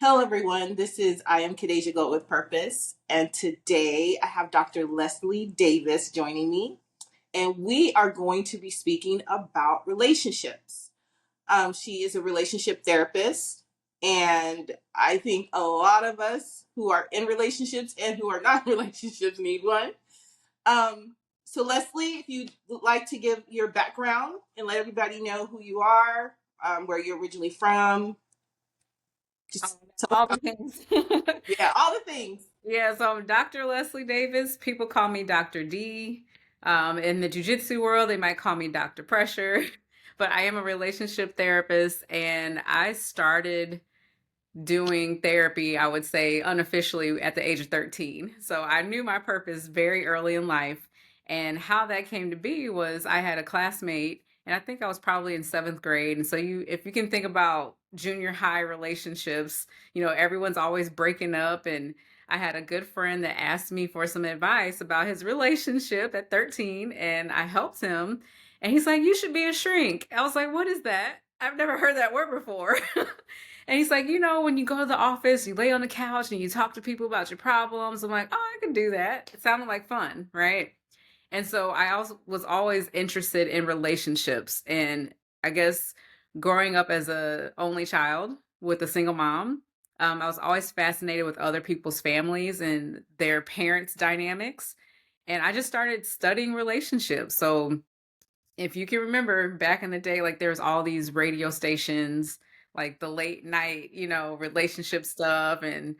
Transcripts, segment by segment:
Hello, everyone. This is I am Kedeja Go with Purpose, and today I have Dr. Leslie Davis joining me, and we are going to be speaking about relationships. She is a relationship therapist, and I think a lot of us who are in relationships and who are not in relationships need one. So, Leslie, if you'd like to give your background and let everybody know who you are, where you're originally from, just tell All us, the things. yeah, all the things. Yeah, so I'm Dr. Leslie Davis. People call me Dr. D. In the jujitsu world, they might call me Dr. Pressure, but I am a relationship therapist, and I started doing therapy, I would say unofficially at the age of 13. So I knew my purpose very early in life. And how that came to be was I had a classmate, and I think I was probably in seventh grade. And so if you can think about junior high relationships, everyone's always breaking up. And I had a good friend that asked me for some advice about his relationship at 13, and I helped him. And he's like, "You should be a shrink." I was like, "What is that? I've never heard that word before." And he's like, when you go to the office, you lay on the couch and you talk to people about your problems. I'm like, oh, I can do that. It sounded like fun, right? And so I also was always interested in relationships. And I guess growing up as a only child with a single mom, I was always fascinated with other people's families and their parents' dynamics. And I just started studying relationships. So if you can remember back in the day, like there's all these radio stations, like the late night, relationship stuff and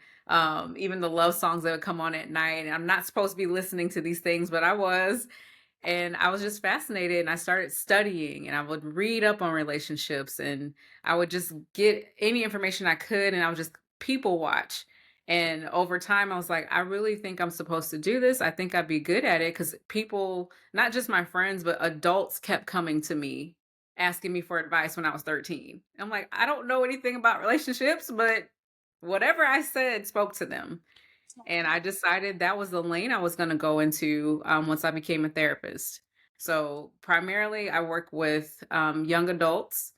even the love songs that would come on at night. And I'm not supposed to be listening to these things, but I was. And I was just fascinated and I started studying and I would read up on relationships and I would just get any information I could and I would just people watch. And over time, I was like, I really think I'm supposed to do this. I think I'd be good at it because people, not just my friends, but adults kept coming to me asking me for advice when I was 13. I'm like, I don't know anything about relationships, but whatever I said spoke to them. And I decided that was the lane I was going to go into once I became a therapist. So, primarily, I work with young adults,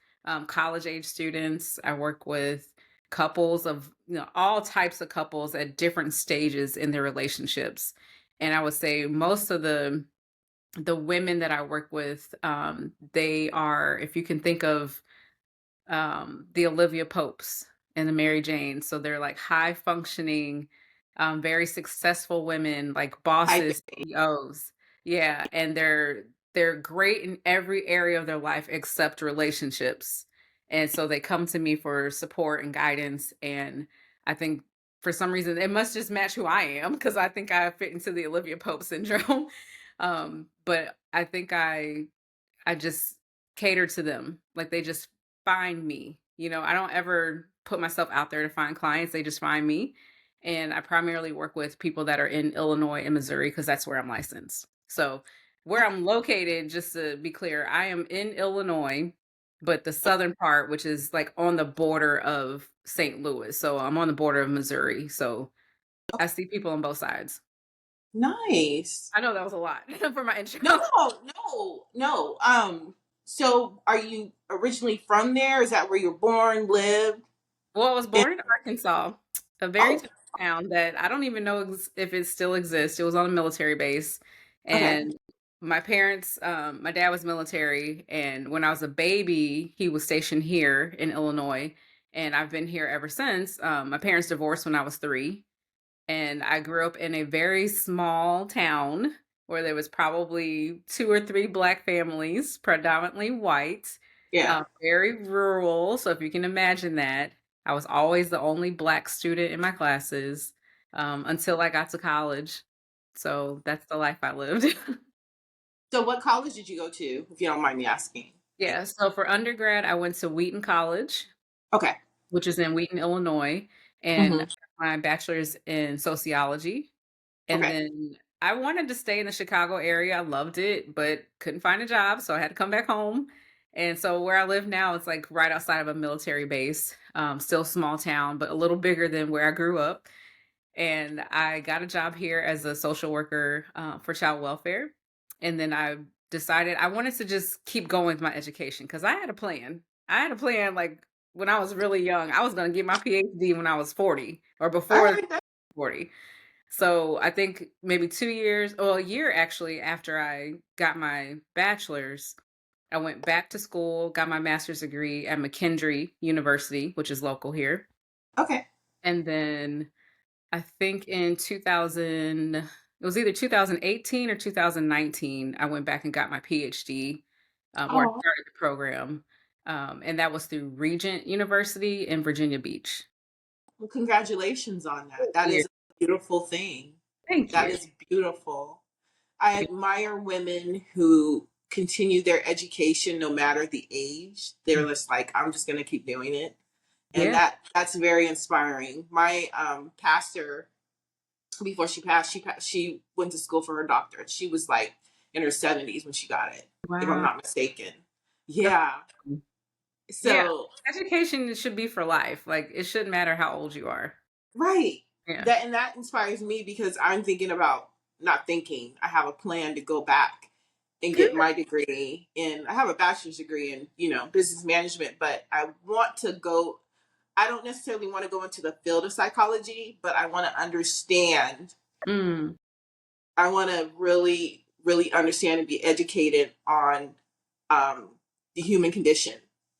college age students. I work with couples of all types of couples at different stages in their relationships. And I would say most of the women that I work with, they are, if you can think of the Olivia Popes and the Mary Jane. So they're like high functioning, very successful women, like I bosses, CEOs. Yeah, and they're great in every area of their life except relationships. And so they come to me for support and guidance. And I think for some reason it must just match who I am because I think I fit into the Olivia Pope syndrome. But I think I just cater to them. Like they just find me. I don't ever put myself out there to find clients. They just find me. And I primarily work with people that are in Illinois and Missouri because that's where I'm licensed. So, where I'm located, just to be clear, I am in Illinois, but the southern part, which is like on the border of St. Louis. So, I'm on the border of Missouri. So, I see people on both sides. nice. I know that was a lot for my No, intro. no, no, no. So are you originally from there? Is that where you're born, lived? Well, I was And, born in Arkansas, a very oh, tiny town that I don't even know if it still exists. It was on a military base, okay. and my parents, my dad was military, and when I was a baby, he was stationed here in Illinois, and I've been here ever since. My parents divorced when I was 3, and I grew up in a very small town where there was probably 2 or 3 black families, predominantly white, Yeah. very rural. So if you can imagine that, I was always the only black student in my classes until I got to college. So that's the life I lived. So what college did you go to, if you don't mind me asking? Yeah. So for undergrad, I went to Wheaton College, Okay. which is in Wheaton, Illinois, and I Hmm. got my bachelor's in sociology. And Okay. then I wanted to stay in the Chicago area. I loved it, but couldn't find a job, so I had to come back home. And so where I live now, it's like right outside of a military base. Still small town, but a little bigger than where I grew up. And I got a job here as a social worker for child welfare. And then I decided I wanted to just keep going with my education because I had a plan. I had a plan like when I was really young. I was going to get my PhD when I was 40 or All before right. 40. So I think maybe 2 years, well, a year actually after I got my bachelor's, I went back to school, got my master's degree at McKendree University, which is local here. Okay. And then I think in 2000, it was either 2018 or 2019, I went back and got my PhD, where I Oh, started the program. And that was through Regent University in Virginia Beach. well, congratulations on that. Thank That you. is a beautiful thing. Thank That you. is beautiful. I admire women who continue their education no matter the age. They're just like, I'm just going to keep doing it. And Yeah. that's very inspiring. My pastor, before she went to school for her doctorate. She was like in her 70s when she got it, if I'm Wow. not mistaken. Yeah. Yeah. So Education should be for life. Like it shouldn't matter how old you are. right. Yeah. That inspires me because I'm thinking about not thinking. I have a plan to go back and Good. get my degree in I have a bachelor's degree in, business management, but I want to go I don't necessarily want to go into the field of psychology, but I want to understand Mm. I want to really, really understand and be educated on um, the human condition.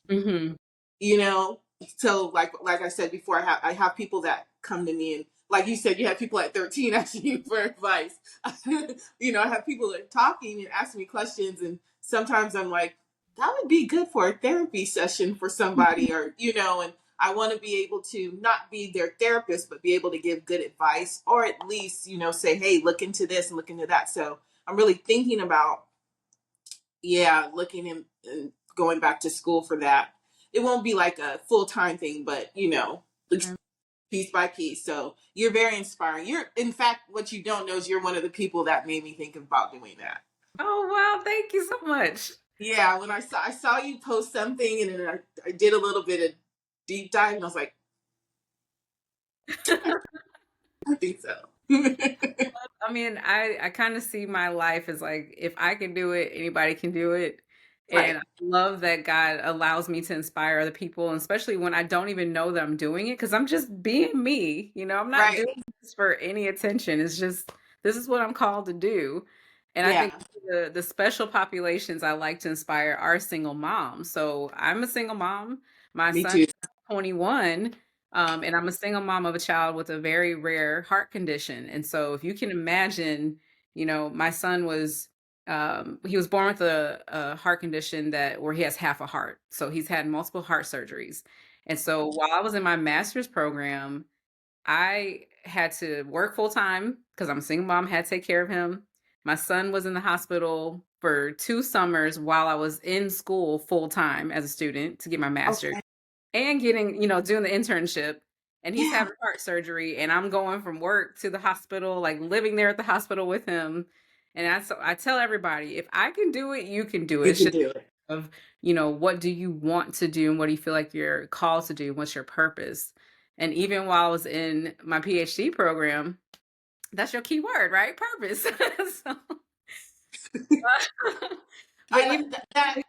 Mm-hmm. You know, so like I said before, I have people that come to me and like you said, you have people at 13 asking you for advice. I have people that are talking and asking me questions, and sometimes I'm like, that would be good for a therapy session for somebody, or and I want to be able to not be their therapist, but be able to give good advice, or at least say, hey, look into this and look into that. So I'm really thinking about looking and going back to school for that. It won't be like a full time thing, but piece by piece. So you're very inspiring. In fact, what you don't know is you're one of the people that made me think about doing that. Oh wow, thank you so much. Yeah, when I saw you post something, and then I did a little bit of deep dive, and I was like, I, I think so. I mean, I kind of see my life as like if I can do it, anybody can do it. And Right, I love that God allows me to inspire other people, and especially when I don't even know that I'm doing it because I'm just being me. I'm not right, doing this for any attention. It's just this is what I'm called to do. And I think yeah. the special populations I like to inspire are single moms. So I'm a single mom. My Me son too. is 21. And I'm a single mom of a child with a very rare heart condition. And so if you can imagine, my son he was born with a heart condition where he has half a heart. So he's had multiple heart surgeries. And so while I was in my master's program, I had to work full time because I'm a single mom, had to take care of him. My son was in the hospital for 2 summers while I was in school full time as a student to get my master's Okay. and getting, doing the internship. And he's Yeah, having heart surgery, and I'm going from work to the hospital, like living there at the hospital with him. And I tell everybody, if I can do it, you can do it. you It's can just do it. of, what do you want to do and what do you feel like you're called to do? What's your purpose? And even while I was in my PhD program, that's your key word, right? Purpose. So, but I even like that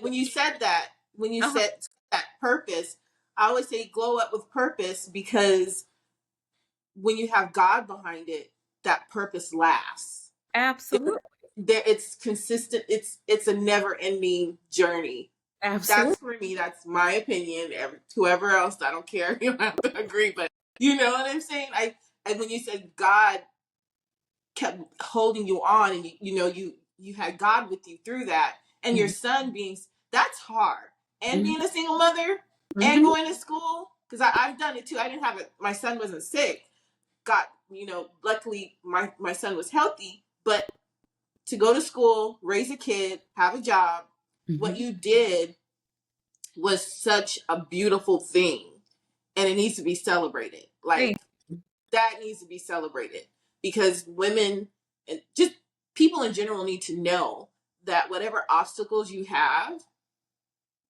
when you said that when you uh said that purpose. I always say glow up with purpose because when you have God behind it, that purpose lasts. absolutely, It's consistent. It's a never ending journey. absolutely. That's for me. That's my opinion. Whoever else, I don't care. You don't have to agree, but you know what I'm saying. And when you said God kept holding you on, and you had God with you through that, and your son being that's hard, and Hmm. being a single mother and Hmm. going to school because I've done it too. I didn't have it. My son wasn't sick. Got luckily my son was healthy, but to go to school, raise a kid, have a job, what Hmm. you did was such a beautiful thing, and it needs to be celebrated. Thank Like that needs to be celebrated because women and just people in general need to know that whatever obstacles you have,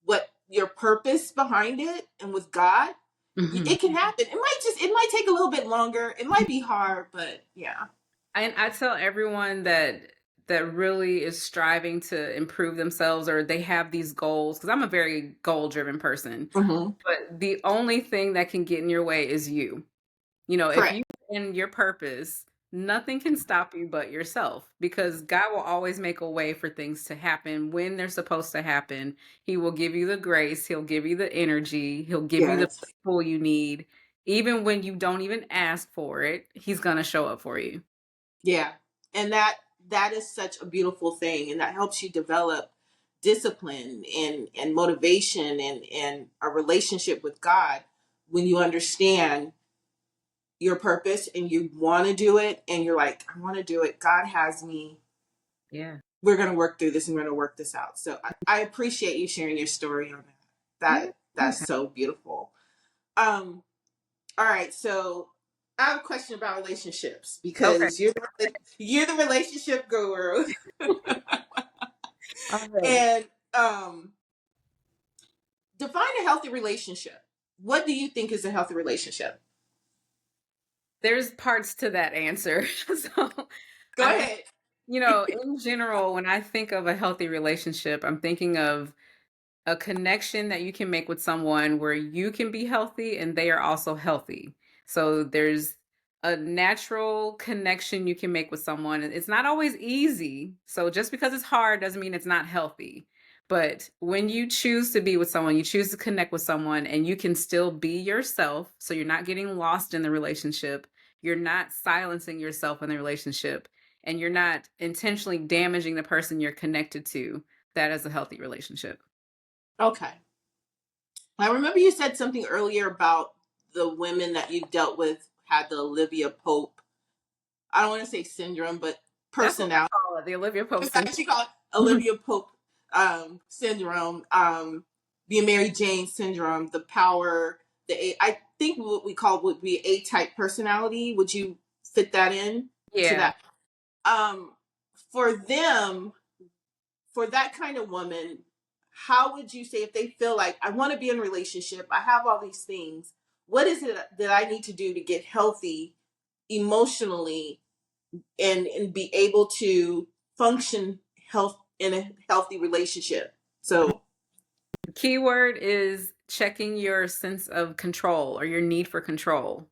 what your purpose behind it, and with God, you. it can happen. It might take a little bit longer. It might be hard, but yeah. And I tell everyone that that really is striving to improve themselves, or they have these goals, because I'm a very goal driven person, Hmm. but the only thing that can get in your way is you. If Correct. you in your purpose, nothing can stop you but yourself, because God will always make a way for things to happen when they're supposed to happen. He will give you the grace, he'll give you the energy, he'll give you the Yes. people you need. Even when you don't even ask for it, he's going to show up for you. Yeah. And that is such a beautiful thing, and that helps you develop discipline and motivation and a relationship with God when you understand your purpose and you want to do it and you're like, I want to do it. God has me. Yeah. We're going to work through this and we're going to work this out. So I appreciate you sharing your story on that. Yeah. That's so beautiful. Um, all right, so I have a question about relationships Okay. because you're the relationship guru. All right. And define a healthy relationship. What do you think is a healthy relationship? There's parts to that answer. So Go I think, ahead. in general, when I think of a healthy relationship, I'm thinking of a connection that you can make with someone where you can be healthy and they are also healthy. So there's a natural connection you can make with someone. It's not always easy. So just because it's hard doesn't mean it's not healthy. But when you choose to be with someone, you choose to connect with someone, and you can still be yourself. So you're not getting lost in the relationship. You're not silencing yourself in the relationship, and you're not intentionally damaging the person you're connected to. That is a healthy relationship. Okay. I remember you said something earlier about the women that you dealt with had the Olivia Pope. I don't want to say syndrome, but That's what we personality. call it, the Olivia Pope Is that syndrome. what you call it? Mhm. Olivia Pope syndrome, the Mary Jane syndrome, the power, I think what we call would be A type personality. Would you fit that in to Yeah. that? Um, for them, for that kind of woman, how would you say if they feel like I want to be in a relationship, I have all these things, what is it that I need to do to get healthy emotionally and be able to function health in a healthy relationship? So Keyword is checking your sense of control or your need for control.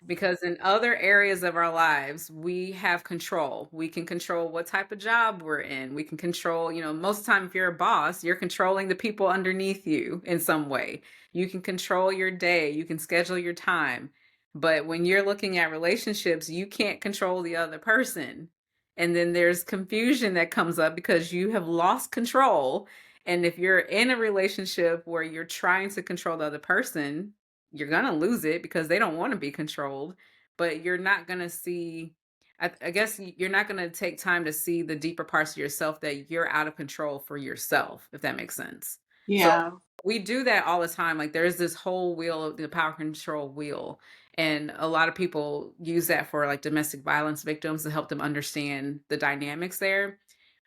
Because in other areas of our lives, we have control. We can control what type of job we're in. We can control, most of the time, if you're a boss, you're controlling the people underneath you in some way. You can control your day, you can schedule your time. But when you're looking at relationships, you can't control the other person. And then there's confusion that comes up because you have lost control. And if you're in a relationship where you're trying to control the other person, you're gonna lose it because they don't want to be controlled, but you're not gonna see. I guess you're not gonna take time to see the deeper parts of yourself that you're out of control for yourself, if that makes sense. So yeah, we do that all the time. Like there's this whole wheel of the power control wheel, and a lot of people use that for like domestic violence victims to help them understand the dynamics there.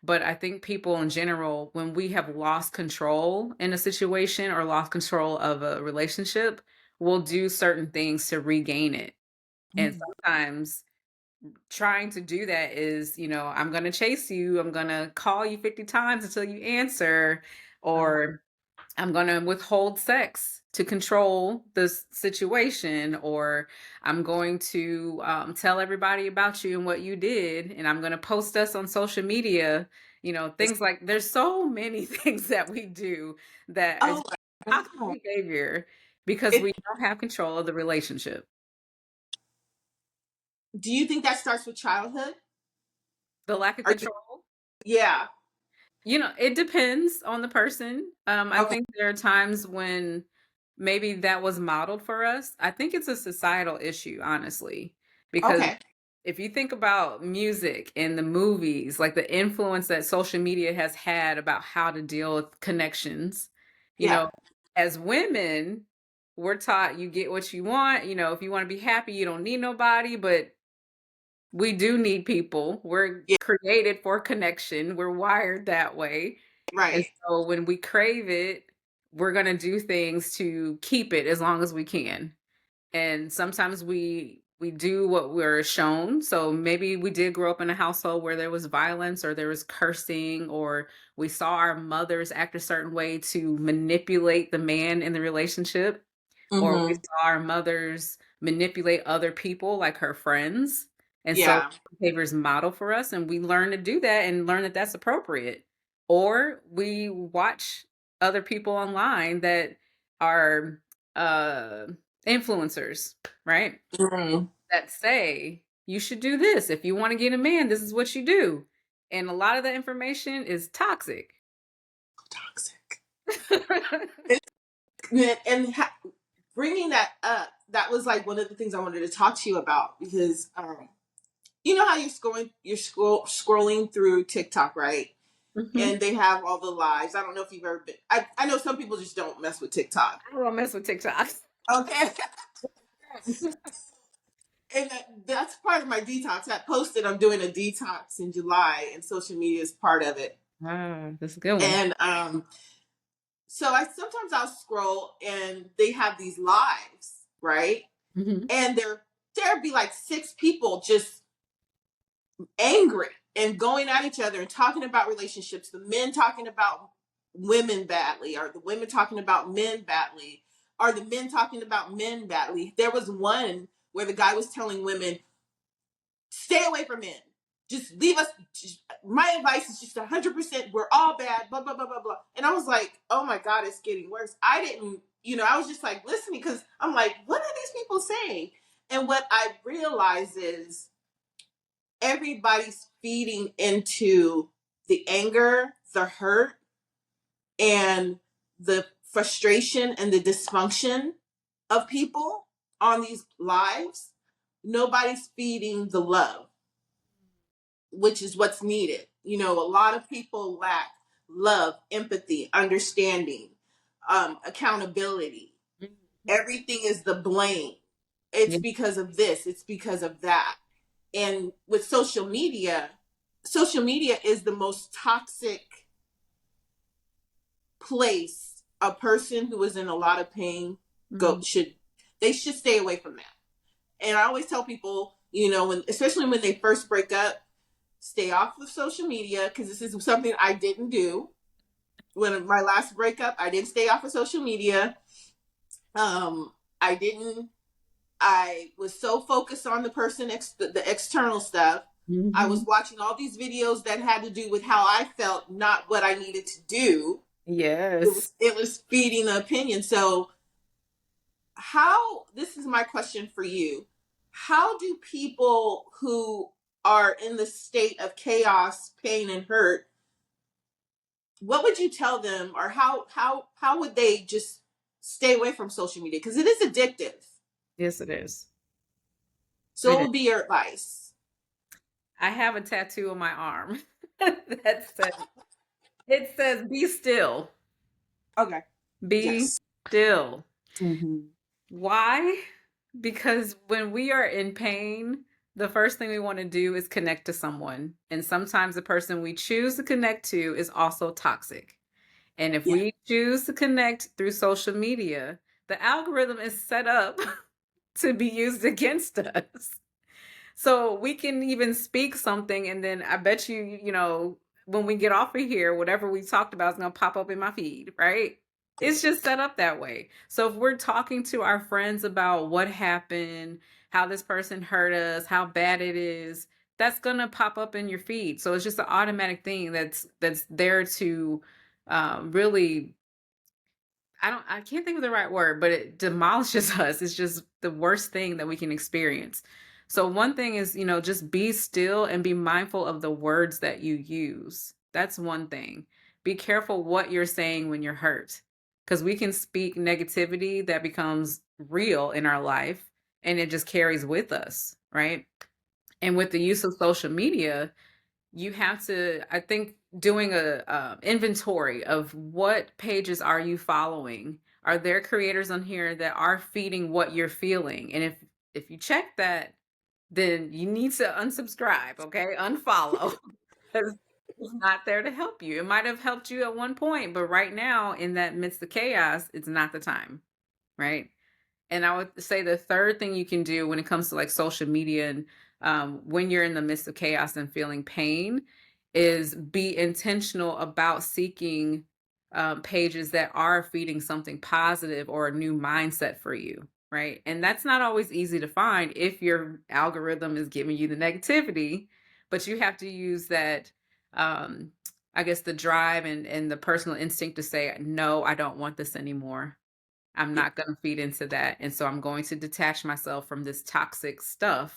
But I think people in general, when we have lost control in a situation or lost control of a relationship, will do certain things to regain it. And sometimes trying to do that is, I'm going to chase you. I'm going to call you 50 times until you answer, or I'm going to withhold sex to control this situation, or I'm going to tell everybody about you and what you did, and I'm going to post us on social media. Things like there's so many things that we do that is oh my toxic god, behavior because it, we don't have control of the relationship. do you think that starts with childhood? The lack of Or control. yeah, It depends on the person. I okay, think there are times when maybe that was modeled for us. I think it's a societal issue, honestly, because okay, if you think about music and the movies, like the influence that social media has had about how to deal with connections, you yeah, know, as women, we're taught you get what you want. If you want to be happy, you don't need nobody, but we do need people. We're yeah, created for connection. We're wired that way. And right, so when we crave it, we're going to do things to keep it as long as we can. And sometimes we we do what we're shown. So maybe we did grow up in a household where there was violence or there was cursing, or we saw our mothers act a certain way to manipulate the man in the relationship, or we Mm-hmm. saw our mothers manipulate other people like her friends. And so Yeah. behaviors model for us, and we learn to do that and learn that that's appropriate. Or we watch other people online that are uh influencers, right? Mm-hmm. That say you should do this. If you want to get a man, this is what you do. And a lot of the information is toxic. Toxic. And bringing that up, that was like one of the things I wanted to talk to you about because you know how you're scrolling through TikTok, right? Mhm. And they have all the lives. I don't know if you've ever been. I know some people just don't mess with TikTok. I don't mess with TikTok. Okay. And that's part of my detox. I posted I'm doing a detox in July, and social media is part of it. Ah, that's a good one. And so I sometimes I'll scroll, and they have these lives, right? Mhm. And there'd be like six people just angry and going at each other and talking about relationships. The men talking about women badly, or the women talking about men badly, or the men talking about men badly. There was one where the guy was telling women, stay away from men. Just leave us. My advice is just 100%. We're all bad. Blah blah blah blah blah. And I was like, oh my god, it's getting worse. I didn't, I was just like listening because I'm like, what are these people saying? And what I realize is everybody's feeding into the anger, the hurt, and the frustration and the dysfunction of people on these lives. Nobody's feeding the love, which is what's needed. A lot of people lack love, empathy, understanding, accountability. Mhm. Everything is the blame. It's Yeah. because of this, it's because of that. And with social media is the most toxic place a person who is in a lot of pain go Mhm. should they should stay away from that. And I always tell people, especially when they first break up, stay off of social media, because this is something I didn't do. When my last breakup, I didn't stay off of social media. I didn't. I was so focused on the person, the external stuff. I was Mhm. watching all these videos that had to do with how I felt, not what I needed to do. It Yes. was it was feeding the opinion. So how this is my question for you. How do people who are in the state of chaos, pain, and hurt, what would you tell them, or how would they just stay away from social media, because it is addictive? Yes, it is. So It what is. would be your advice? I have a tattoo on my arm that says, it says, "Be still, Okay. be Yes. still." Mm-hmm. Why? Because when we are in pain, the first thing we want to do is connect to someone. And sometimes the person we choose to connect to is also toxic. And if Yeah. we choose to connect through social media, the algorithm is set up to be used against us. So we can even speak something, and then I bet you, when we get off of here, whatever we talked about is going to pop up in my feed, right? It's just set up that way. So if we're talking to our friends about what happened, how this person hurt us, how bad it is, that's going to pop up in your feed. So it's just an automatic thing that's there to really, I can't think of the right word, but it demolishes us. It's just the worst thing that we can experience. So one thing is, just be still and be mindful of the words that you use. That's one thing. Be careful what you're saying when you're hurt, because we can speak negativity that becomes real in our life, and it just carries with us, right? And with the use of social media, you have to, I think, doing a inventory of what pages are you following. Are there creators on here that are feeding what you're feeling? And if you check that, then you need to unsubscribe, okay? Unfollow, because it's not there to help you. It might have helped you at one point, but right now, in that midst of chaos, it's not the time, right? And I would say the third thing you can do when it comes to like social media and when you're in the midst of chaos and feeling pain is be intentional about seeking pages that are feeding something positive or a new mindset for you, right? And that's not always easy to find if your algorithm is giving you the negativity, but you have to use that, I guess, the drive and the personal instinct to say, no, I don't want this anymore. I'm Yeah. not going to feed into that. And so I'm going to detach myself from this toxic stuff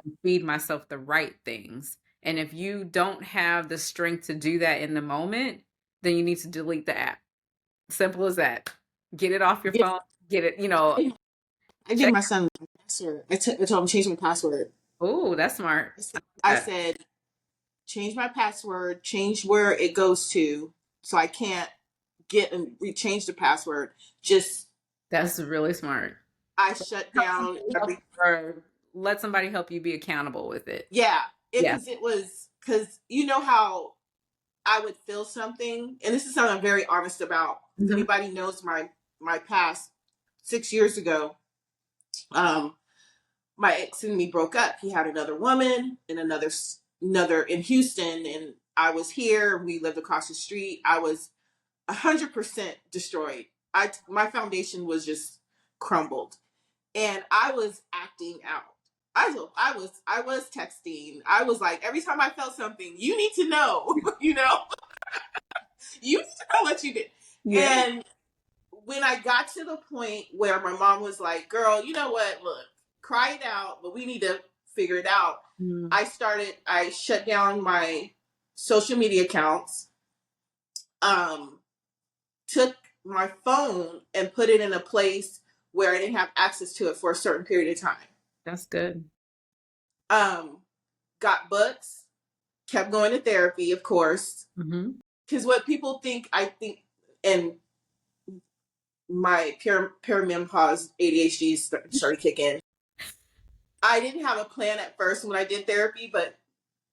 and feed myself the right things. And if you don't have the strength to do that in the moment, then you need to delete the app. Simple as that. Get it off your Yeah. phone. Get it, you know, I gave check. my son my password. I told him change my password. Oh, that's smart. I like I that. said change my password, change where it goes to, so I can't get and rechange the password. Just That's really smart. I shut Help down somebody help every. or let somebody help you be accountable with it. Yeah, Yeah. it was because you know how I would feel something, and this is something I'm very honest about. If Mhm. anybody knows my past, 6 years ago, um, my ex and me broke up. He had another woman and another in Houston, and I was here. We lived across the street. I was 100% destroyed. My foundation was just crumbled, and I was acting out. I was texting. I was like, every time I felt something, you need to know, you need to know what you did. Yeah. And when I got to the point where my mom was like, girl, you know what? Look, cry it out, but we need to figure it out. Mm, I shut down my social media accounts, um, took my phone and put it in a place where I didn't have access to it for a certain period of time. that's good. Um, got books, kept going to therapy, of course, Hmm. because what people think, I think, and my perimenopause ADHD started kicking. I didn't have a plan at first when I did therapy, but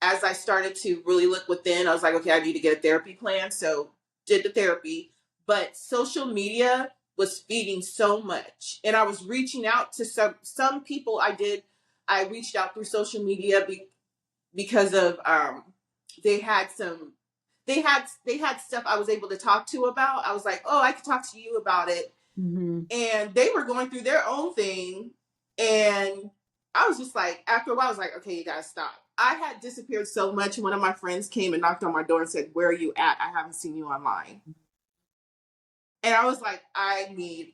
as I started to really look within, I was like, okay, I need to get a therapy plan. So did the therapy, but social media was feeding so much, and I was reaching out to some people. I reached out through social media because of they had some they had stuff I was able to talk to about. I was like, oh, I could talk to you about it, Hmm. and they were going through their own thing, and I was just like, after a while I was like, okay, you gotta stop. I had disappeared so much. One of my friends came and knocked on my door and said, where are you at? I haven't seen you online. And I was like, I need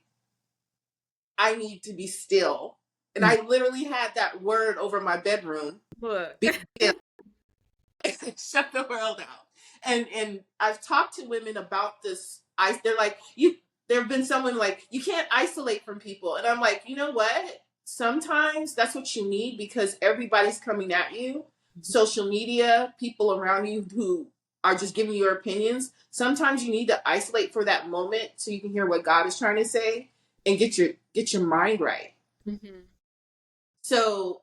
to be still. And I literally had that word over my bedroom, Look. be still. Shut the world out. And I've talked to women about this. They're like, you there have been someone like, you can't isolate from people. And I'm like, you know what? Sometimes that's what you need, because everybody's coming at you. Social media, people around you who are just giving you your opinions. Sometimes you need to isolate for that moment so you can hear what God is trying to say and get your mind right. Hmm. So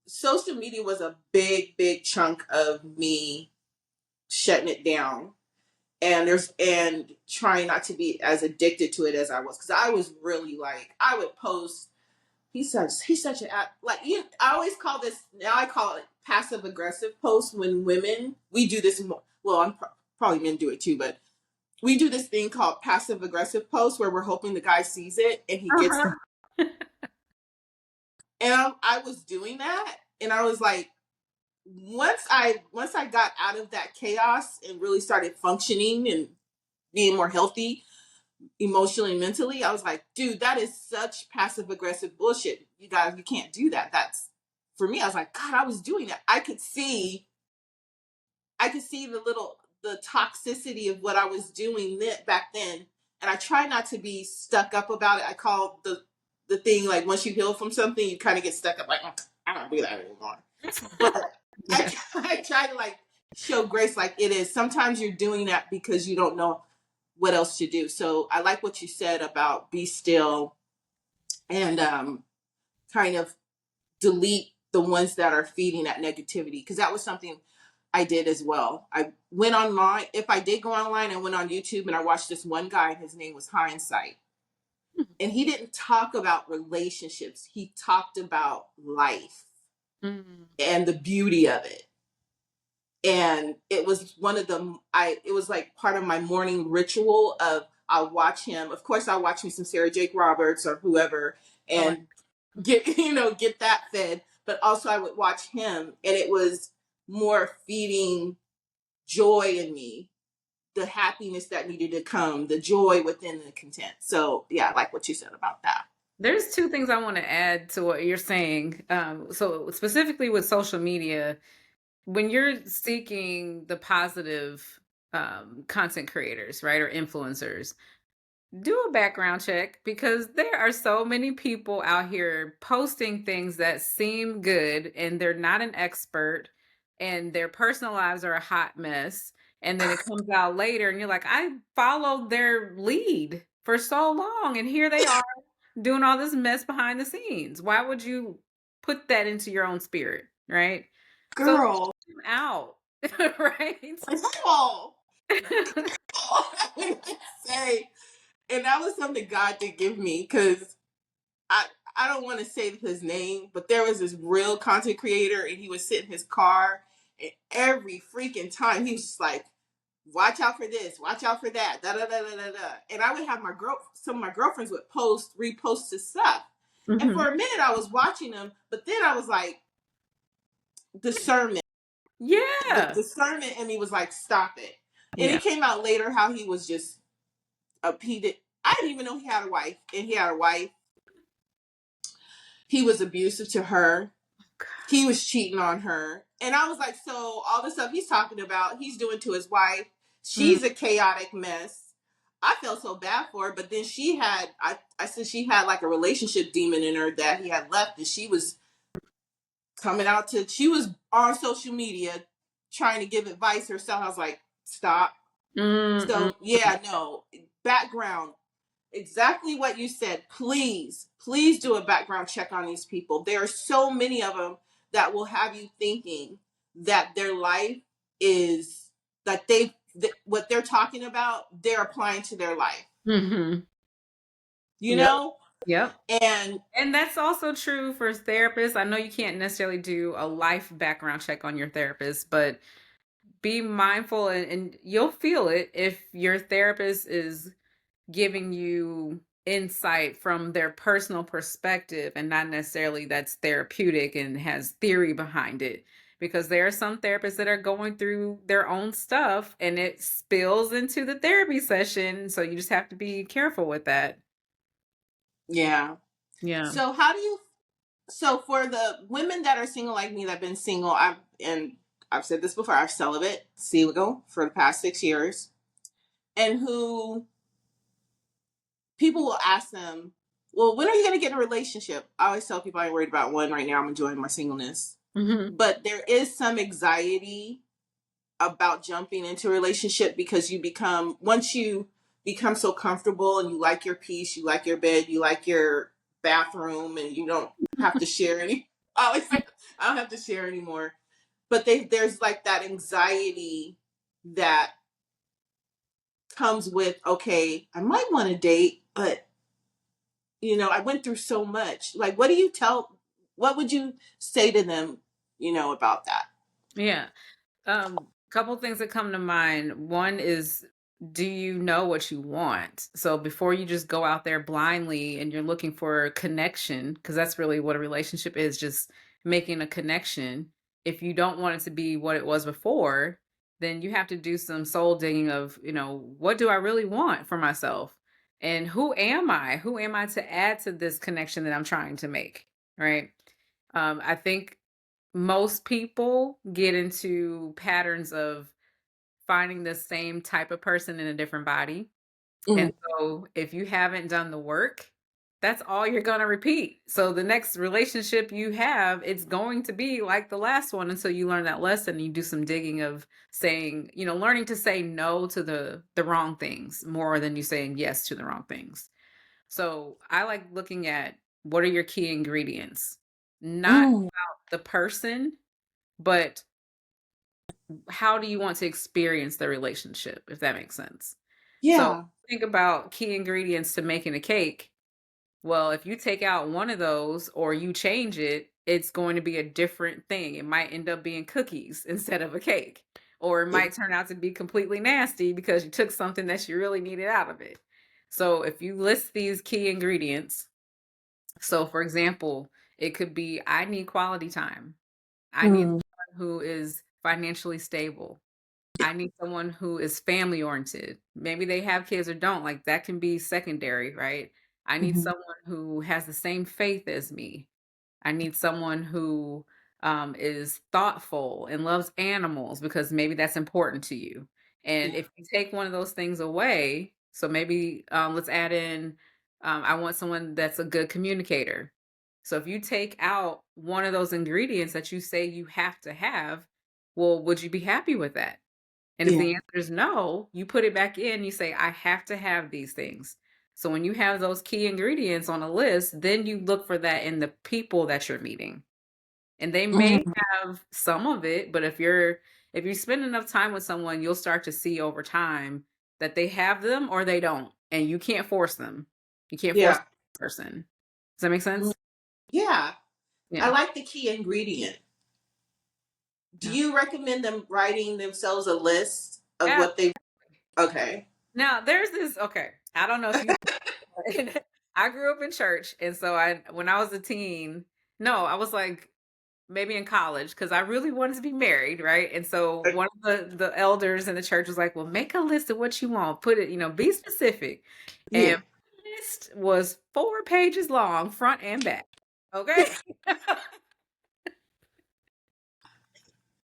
social media was a big chunk of me shutting it down, and trying not to be as addicted to it as I was, because I was really like, I would post, he's such a, like, you, I always call this, now I call it passive aggressive posts. When women, we do this more, well, probably men do it too, but we do this thing called passive aggressive posts where we're hoping the guy sees it and he gets Uh-huh. the, and I was doing that, and I was like, once I got out of that chaos and really started functioning and being more healthy emotionally and mentally, I was like, dude, that is such passive aggressive bullshit. You guys, you can't do that. That's, for me, I was like, God, I was doing that. I could see the toxicity of what I was doing back then. And I try not to be stuck up about it. I call the thing, like, once you heal from something, you kind of get stuck up, like, "Oh, I don't do that anymore." But Yeah. I try to, like, show grace, like it is. Sometimes you're doing that because you don't know what else to do. So I like what you said about be still, and kind of delete the ones that are feeding that negativity, because that was something I did as well. I went online. If I did go online, I went on YouTube and I watched this one guy, and his name was Hindsight. And he didn't talk about relationships. He talked about life Mm. and the beauty of it. And it was one of the it was like part of my morning ritual of I'll watch him. Of course I'll watch me some Sarah Jake Roberts or whoever Oh, I- and get get that fed. But also I would watch him, and it was more feeding joy in me, the happiness that needed to come, the joy within the content. So yeah, I like what you said about that. There's two things I want to add to what you're saying. So specifically with social media, when you're seeking the positive content creators, right, or influencers, do a background check because there are so many people out here posting things that seem good and they're not an expert and their personal lives are a hot mess. And then it comes out later and you're like, I followed their lead for so long and here they are doing all this mess behind the scenes. Why would you put that into your own spirit, right? So Girl, check them out, right? girl, say, and that was something God did give me because I I don't want to say his name, but there was this real content creator, and he would sit in his car, and every freaking time he was just like, "Watch out for this, watch out for that, da da da da da da." And I would have some of my girlfriends would repost his stuff, and Mhm. for a minute I was watching him, but then I was like, discernment, the Yeah. discernment in me was like, stop it. And Yeah. it came out later how he was just he did. I didn't even know he had a wife, and he had a wife. He was abusive to her. He was cheating on her. And I was like, so all the stuff he's talking about, he's doing to his wife. Mm, She's a chaotic mess. I felt so bad for her, but then I said she had like a relationship demon in her that he had left, and she was she was on social media trying to give advice herself. I was like, stop. mm, mm. So yeah, no, background, exactly what you said. Please do a background check on these people. There are so many of them that will have you thinking that their life is what they're talking about, they're applying to their life, Mhm. you Yep. know? Yep. And And that's also true for therapists. I know you can't necessarily do a life background check on your therapist, but be mindful and you'll feel it if your therapist is giving you insight from their personal perspective and not necessarily that's therapeutic and has theory behind it. Because there are some therapists that are going through their own stuff and it spills into the therapy session. So you just have to be careful with that. yeah. Yeah. So how do you so for the women that are single like me, that have been single, I've said this before, I've celibate, single for the past 6 years, and who people will ask them, well, when are you going to get in a relationship? I always tell people I ain't worried about one right now. I'm enjoying my singleness. Hmm. But there is some anxiety about jumping into a relationship because once you become so comfortable and you like your peace, you like your bed, you like your bathroom, and you don't have to share any. I always say, I don't have to share anymore. But there's like that anxiety that comes with, okay, I might want to date, but I went through so much. Like, what would you say to them, about that? Yeah. Couple things that come to mind. One is, do you know what you want? So before you just go out there blindly and you're looking for a connection, because that's really what a relationship is, just making a connection. If you don't want it to be what it was before, then you have to do some soul digging of, what do I really want for myself? And who am I? Who am I to add to this connection that I'm trying to make? Right. I think most people get into patterns of finding the same type of person in a different body. Mm. And so if you haven't done the work, that's all you're going to repeat. So the next relationship you have, it's going to be like the last one until you learn that lesson and you do some digging of saying, learning to say no to the wrong things more than you saying yes to the wrong things. So I like looking at what are your key ingredients? Not Mm. the person, but how do you want to experience the relationship, if that makes sense? So Yeah. think about key ingredients to making a cake. Well, if you take out one of those or you change it, it's going to be a different thing. It might end up being cookies instead of a cake, or it Yeah. might turn out to be completely nasty because you took something that you really needed out of it. So if you list these key ingredients, so for example, it could be I need quality time. I need Mm. someone who is financially stable. I need someone who is family oriented. Maybe they have kids or don't. Like that can be secondary, right? I need Mhm. someone who has the same faith as me. I need someone who is thoughtful and loves animals because maybe that's important to you. And Yeah. if you take one of those things away, so maybe let's add in, I want someone that's a good communicator. So if you take out one of those ingredients that you say you have to have, well, would you be happy with that? And if Yeah. the answer is no, you put it back in, you say, I have to have these things. So when you have those key ingredients on a list, then you look for that in the people that you're meeting. And they may Mhm. have some of it, but if you spend enough time with someone, you'll start to see over time that they have them or they don't. And you can't force them. You can't force Yeah. the person. Does that make Mm. sense? Yeah. I Yeah. like the key ingredient. Do Yeah. you recommend them writing themselves a list of Yeah. what they? Okay. Now there's this, okay. I don't know if you I grew up in church, and so when I was a teen, no, I was like maybe in college because I really wanted to be married, right? And so one of the elders in the church was like, "Well, make a list of what you want. Put it, be specific." And Yeah. my list was 4 pages long, front and back. Okay.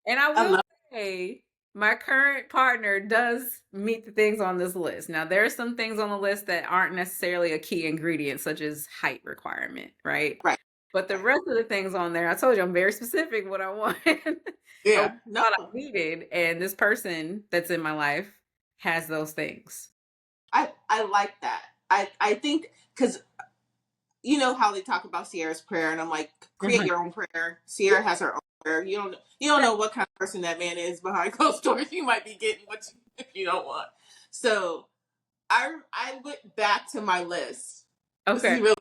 And I I will love. say my current partner does meet the things on this list. Now, there are some things on the list that aren't necessarily a key ingredient, such as height requirement, right? Right. But the Right. rest of the things on there, I told you I'm very specific what I want or what Yeah. I No. thought I needed. And this person that's in my life has those things. I like that. I think because you know how they talk about Sierra's prayer, and I'm like, create Mhm. your own prayer. Sierra has her own prayer. You don't know what kind of person that man is behind closed doors. You might be getting what you don't want. So I went back to my list. This is Okay. really,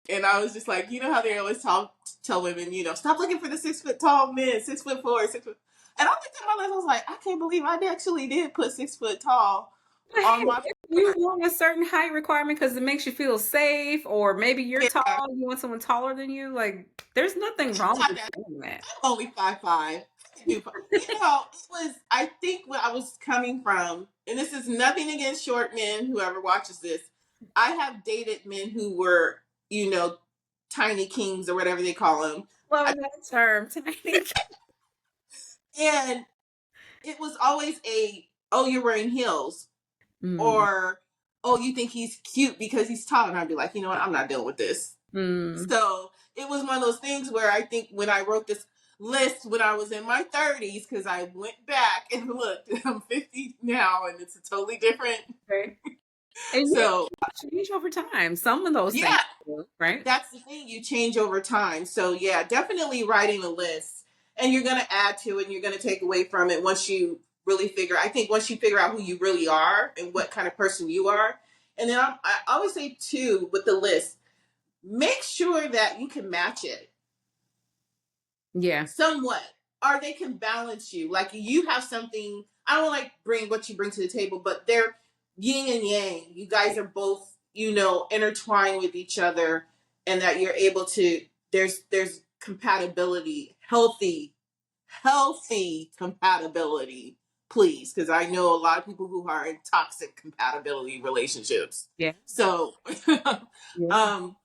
and I was just like, you know how they always tell women, stop looking for the 6 foot tall men, 6'4", 6 foot. And I looked at my list. I was like, I can't believe I actually did put 6 foot tall But hey, on my if you want a certain height requirement because it makes you feel safe, or maybe you're tall, prayer. you want someone taller than you, like there's nothing wrong Not with that doing that. I'm only 5'5". I can do it was, I think where I was coming from, and this is nothing against short men, whoever watches this. I have dated men who were, you know, tiny kings or whatever they call them. Loving that term, tiny. And it was always oh, you're wearing heels. Mm, Or, oh, you think he's cute because he's tall. And I'd be like, you know what? I'm not dealing with this. mm. So it was one of those things where I think when I wrote this list when I was in my 30s, because I went back and looked, I'm 50 now and it's a totally different. Okay. And yeah, So, you change over time. Some of those things, yeah, right? that's the thing. You change over time. So, yeah, definitely writing a list. And you're going to add to it and you're going to take away from it once you really I think once you figure out who you really are and what kind of person you are. And then I always say, too, with the list, make sure that you can match it Yeah. somewhat, or they can balance you. Like you have something. I don't like bring what you bring to the table, but they're yin and yang. You guys are both, intertwined with each other, and that you're able to. There's compatibility, healthy compatibility. Please, because I know a lot of people who are in toxic compatibility relationships. Yeah. So, Yeah. um,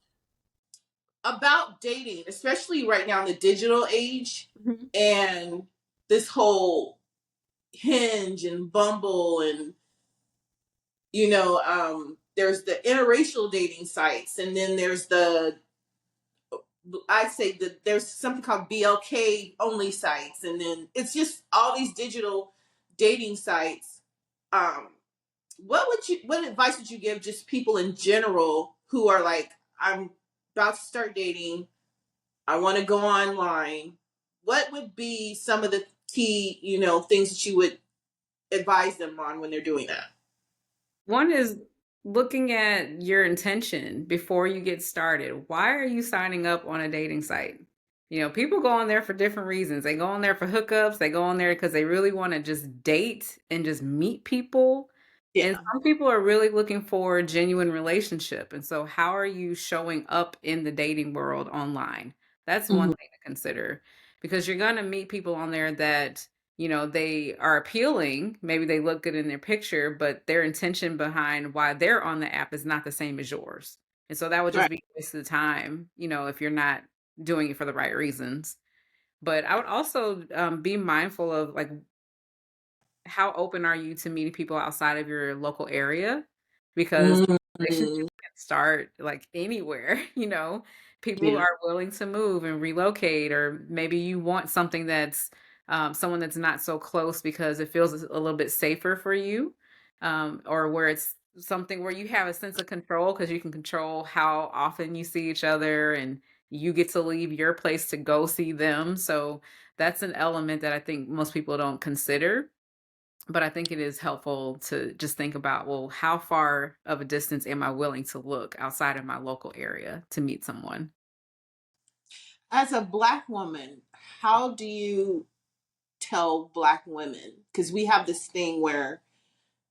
about dating, especially right now in the digital age, Mhm. and this whole Hinge and Bumble, and there's the interracial dating sites, and then there's I'd say that there's something called BLK only sites, and then it's just all these digital dating sites. Um, what advice would you give just people in general who are like, I'm about to start dating, I want to go online. What would be some of the key, things that you would advise them on when they're doing that? One is looking at your intention before you get started. Why are you signing up on a dating site? People go on there for different reasons. They go on there for hookups. They go on there because they really want to just date and just meet people. And Yeah. some people are really looking for a genuine relationship. And so, how are you showing up in the dating world online? That's one Hmm. thing to consider because you're going to meet people on there that they are appealing. Maybe they look good in their picture, but their intention behind why they're on the app is not the same as yours. And so that would just Right. be a waste of time, if you're not doing it for the right reasons. But I would also be mindful of like how open are you to meeting people outside of your local area? Because Hmm. relationships can start like anywhere, people Yeah. are willing to move and relocate, or maybe you want something that's someone that's not so close because it feels a little bit safer for you, or where it's something where you have a sense of control because you can control how often you see each other and you get to leave your place to go see them. So that's an element that I think most people don't consider, but I think it is helpful to just think about, well, how far of a distance am I willing to look outside of my local area to meet someone? As a Black woman, how do you tell Black women? Because we have this thing where,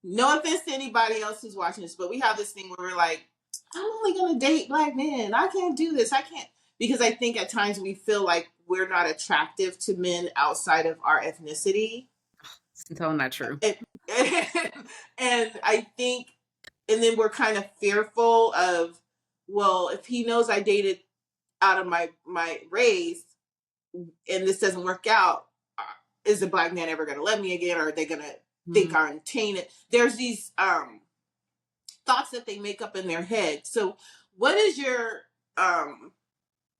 no offense to anybody else who's watching this, but we have this thing where we're like, I'm only going to date Black men. I can't do this. I can't. Because I think at times we feel like we're not attractive to men outside of our ethnicity. It's totally not true. And, and I think, and then we're kind of fearful of, well, if he knows I dated out of my race and this doesn't work out, is the Black man ever going to love me again, or are they going to think Mhm. I'm tainted? There's these thoughts that they make up in their head. So, what is your um,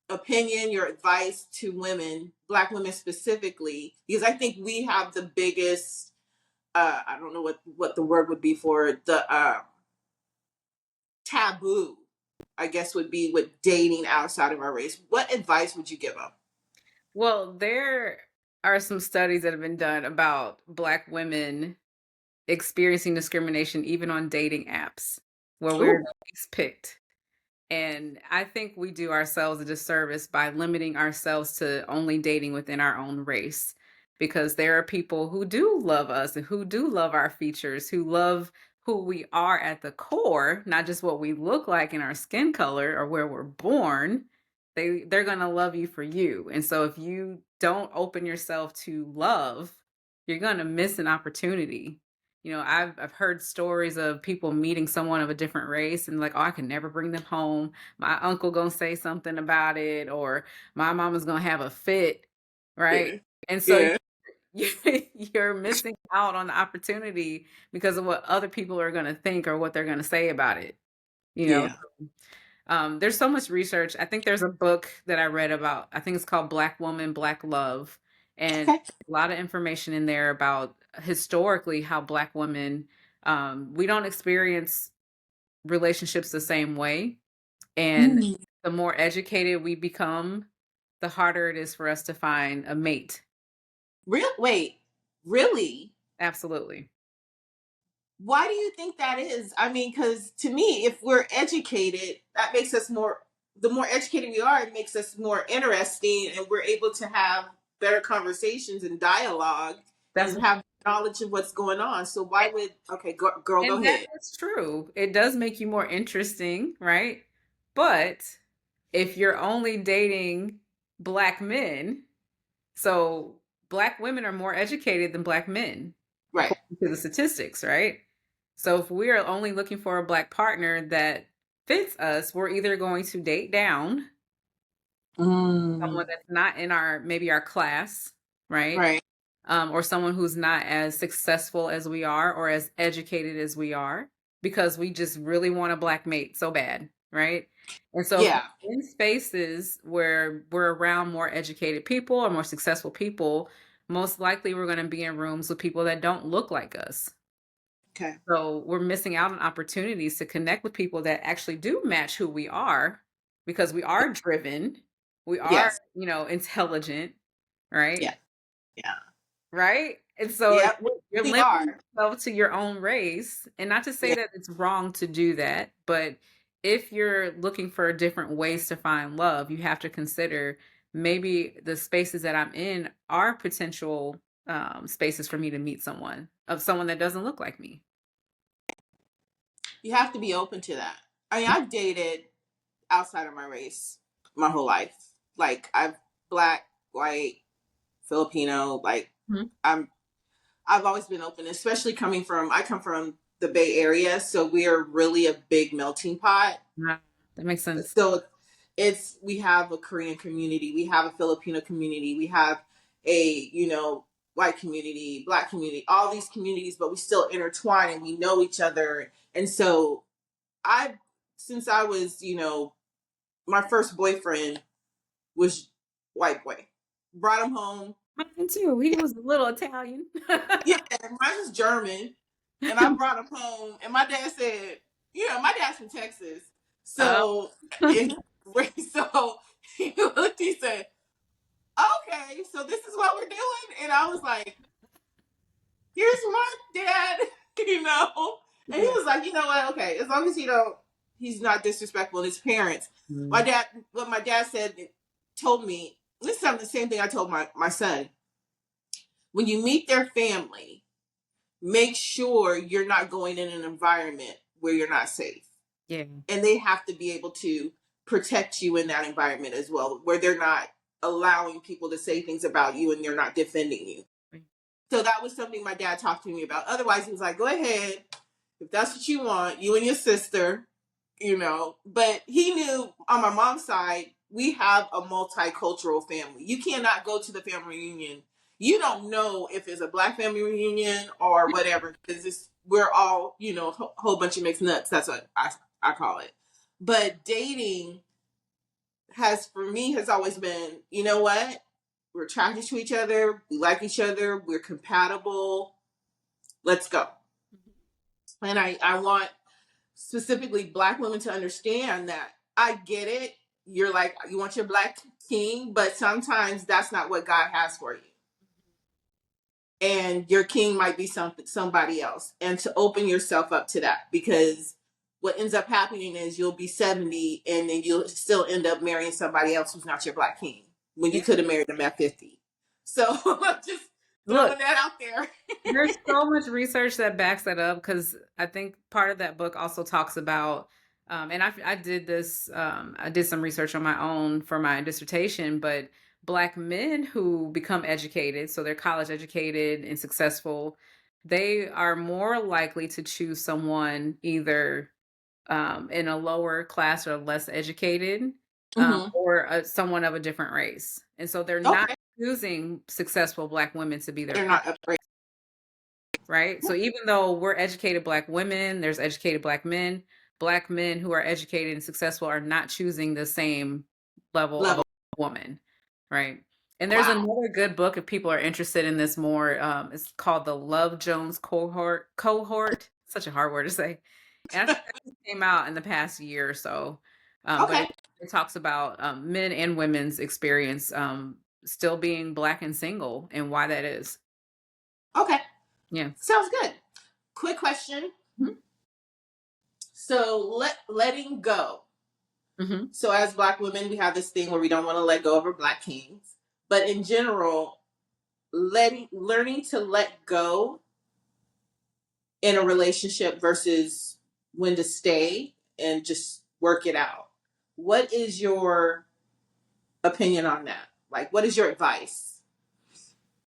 opinion, your advice to women, Black women specifically? Because I think we have the biggest, I don't know what the word would be for the taboo, I guess, would be with dating outside of our race. What advice would you give them? Well, there are some studies that have been done about Black women experiencing discrimination even on dating apps where we're Ooh, the least picked. And I think we do ourselves a disservice by limiting ourselves to only dating within our own race. Because there are people who do love us and who do love our features, who love who we are at the core, not just what we look like in our skin color or where we're born. They're gonna love you for you. And so if you don't open yourself to love, you're gonna miss an opportunity. I've heard stories of people meeting someone of a different race and like, oh, I can never bring them home. My uncle gonna say something about it, or my mama's gonna have a fit, right? yeah, And so yeah, you're missing out on the opportunity because of what other people are gonna think or what they're gonna say about it. You know, yeah. there's so much research. I think there's a book that I read about, I think it's called Black Woman, Black Love. And Okay. a lot of information in there about historically how Black women, we don't experience relationships the same way. And Mm. the more educated we become, the harder it is for us to find a mate. Real? Wait, really? Absolutely. Why do you think that is? I mean, because to me, if we're educated, that makes us more. The more educated we are, it makes us more interesting, and we're able to have better conversations and dialogue, That's and have knowledge of what's going on. So why would? Okay, girl, go And that ahead. is true. It does make you more interesting, right? But if you're only dating Black men, so Black women are more educated than Black men, Right. according to the statistics, right? So if we are only looking for a Black partner that fits us, we're either going to date down Mm. someone that's not in our maybe our class, right? Right. Or someone who's not as successful as we are or as educated as we are because we just really want a Black mate so bad, right? And so if Yeah. we're in spaces where we're around more educated people or more successful people, most likely we're going to be in rooms with people that don't look like us. Okay. So we're missing out on opportunities to connect with people that actually do match who we are because we are driven, we are, Yes. intelligent, right? Yeah. Yeah. Right? And so Yep, you're we limiting are. yourself to your own race, and not to say Yeah, that it's wrong to do that, but if you're looking for different ways to find love, you have to consider maybe the spaces that I'm in are potential spaces for me to meet someone that doesn't look like me. you have to be open to that. I mean, I've dated outside of my race my whole life. Like I've black, white, Filipino. Like Mhm. I'm, I've always been open, especially coming from. I come from the Bay Area, so we are really a big melting pot. Ah, that makes sense. So we have a Korean community, we have a Filipino community, we have a white community, black community, all these communities, but we still intertwine and we know each other. And so I, since I was my first boyfriend was white boy, brought him home. Mine too. He was a little Italian. Yeah, mine was German, and I brought him home. And my dad said, my dad's from Texas, Oh. so and so he looked. He said, "Okay, so this is what we're doing," and I was like, "Here's my dad," you know. And he Yeah. was like, "You know what? Okay, as long as he's not disrespectful to his parents." Mm. What my dad said, told me this is the same thing I told my son. When you meet their family, make sure you're not going in an environment where you're not safe. Yeah. And they have to be able to protect you in that environment as well, where they're not allowing people to say things about you and they're not defending you. So that was something my dad talked to me about. Otherwise, he was like, go ahead. If that's what you want, you and your sister, But he knew on my mom's side, we have a multicultural family. You cannot go to the family reunion. You don't know if it's a black family reunion or whatever, because we're all, a whole bunch of mixed nuts. That's what I call it. But dating for me, has always been, you know what? We're attracted to each other. We like each other. We're compatible. Let's go. And I want specifically black women to understand that I get it. You're like, you want your black king, but sometimes that's not what God has for you. And your king might be somebody else. And to open yourself up to that, because what ends up happening is you'll be 70 and then you'll still end up marrying somebody else who's not your black king when you Yeah. could have married them at 50. So I'm just Look, throwing that out there. there's so much research that backs that up because I think part of that book also talks about, and I did this, I did some research on my own for my dissertation, but Black men who become educated, so they're college educated and successful, they are more likely to choose someone either in a lower class or less educated, Hmm. or someone of a different race. And so they're not Okay. choosing successful Black women to be their They're partner. not upgrade. Right? So even though we're educated Black women, there's educated Black men who are educated and successful are not choosing the same level of a Level. woman, right? And there's Wow. another good book if people are interested in this more. It's called the Love Jones Cohort. Cohort, such a hard word to say. And I think that just came out in the past year or so. But Okay. it talks about men and women's experience still being Black and single and why that is. Okay. Yeah. Sounds good. Quick question. So letting go. Mm-hmm. So as black women, we have this thing where we don't want to let go of our black kings. But in general, learning to let go in a relationship versus when to stay and just work it out. What is your opinion on that? Like, what is your advice?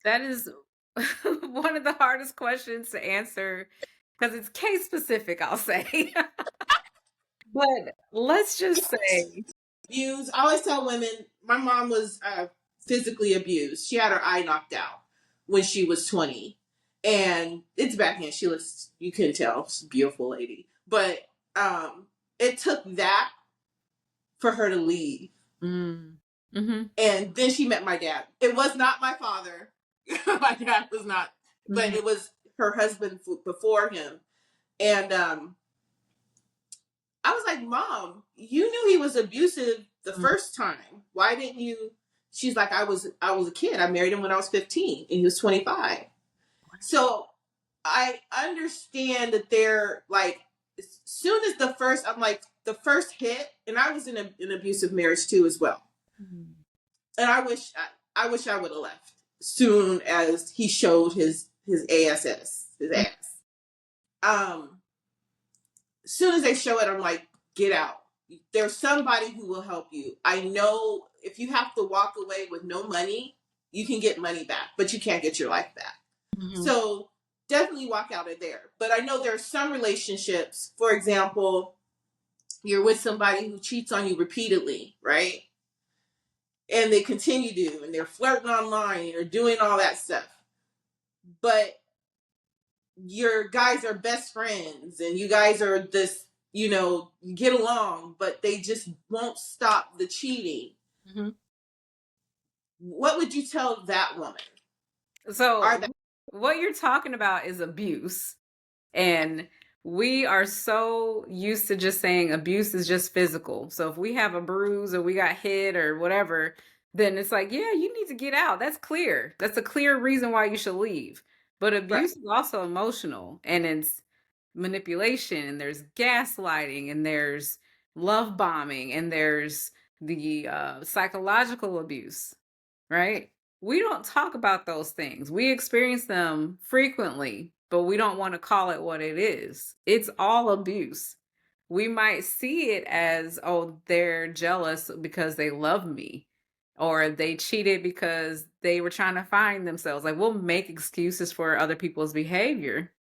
That is one of the hardest questions to answer because it's case specific, I'll say. But let's just say, Abused. I always tell women, my mom was physically abused. She had her eye knocked out when she was 20. And it's backhand. She looks, you can tell, she's a beautiful lady. But it took that for her to leave. mm, hmm And then she met my dad. It was not my father. My dad was not, but hmm it was her husband before him. And I was like, Mom, you knew he was abusive the first time. Why didn't you? She's like, I was a kid. I married him when I was 15 and he was 25. So I understand that they're like, as soon as the first, I'm like, the first hit, and I was in an abusive marriage too as well. And I wish I would have left soon as he showed his his ass. As soon as they show it, I'm like, get out. There's somebody who will help you. I know if you have to walk away with no money, you can get money back, but you can't get your life back. Mm-hmm. So definitely walk out of there. But I know there are some relationships, for example, you're with somebody who cheats on you repeatedly, right? And they continue to, and they're flirting online, and they're doing all that stuff. But your guys are best friends, and you guys are this, you get along, but they just won't stop the cheating. Mm-hmm. What would you tell that woman? So what you're talking about is abuse. And we are so used to just saying abuse is just physical. So if we have a bruise or we got hit or whatever, then it's like, yeah, you need to get out. That's clear. That's a clear reason why you should leave. But abuse is also emotional, and it's manipulation, and there's gaslighting, and there's love bombing, and there's the psychological abuse, right? We don't talk about those things. We experience them frequently, but we don't want to call it what it is. It's all abuse. We might see it as, oh, they're jealous because they love me, or they cheated because they were trying to find themselves. Like, we'll make excuses for other people's behavior,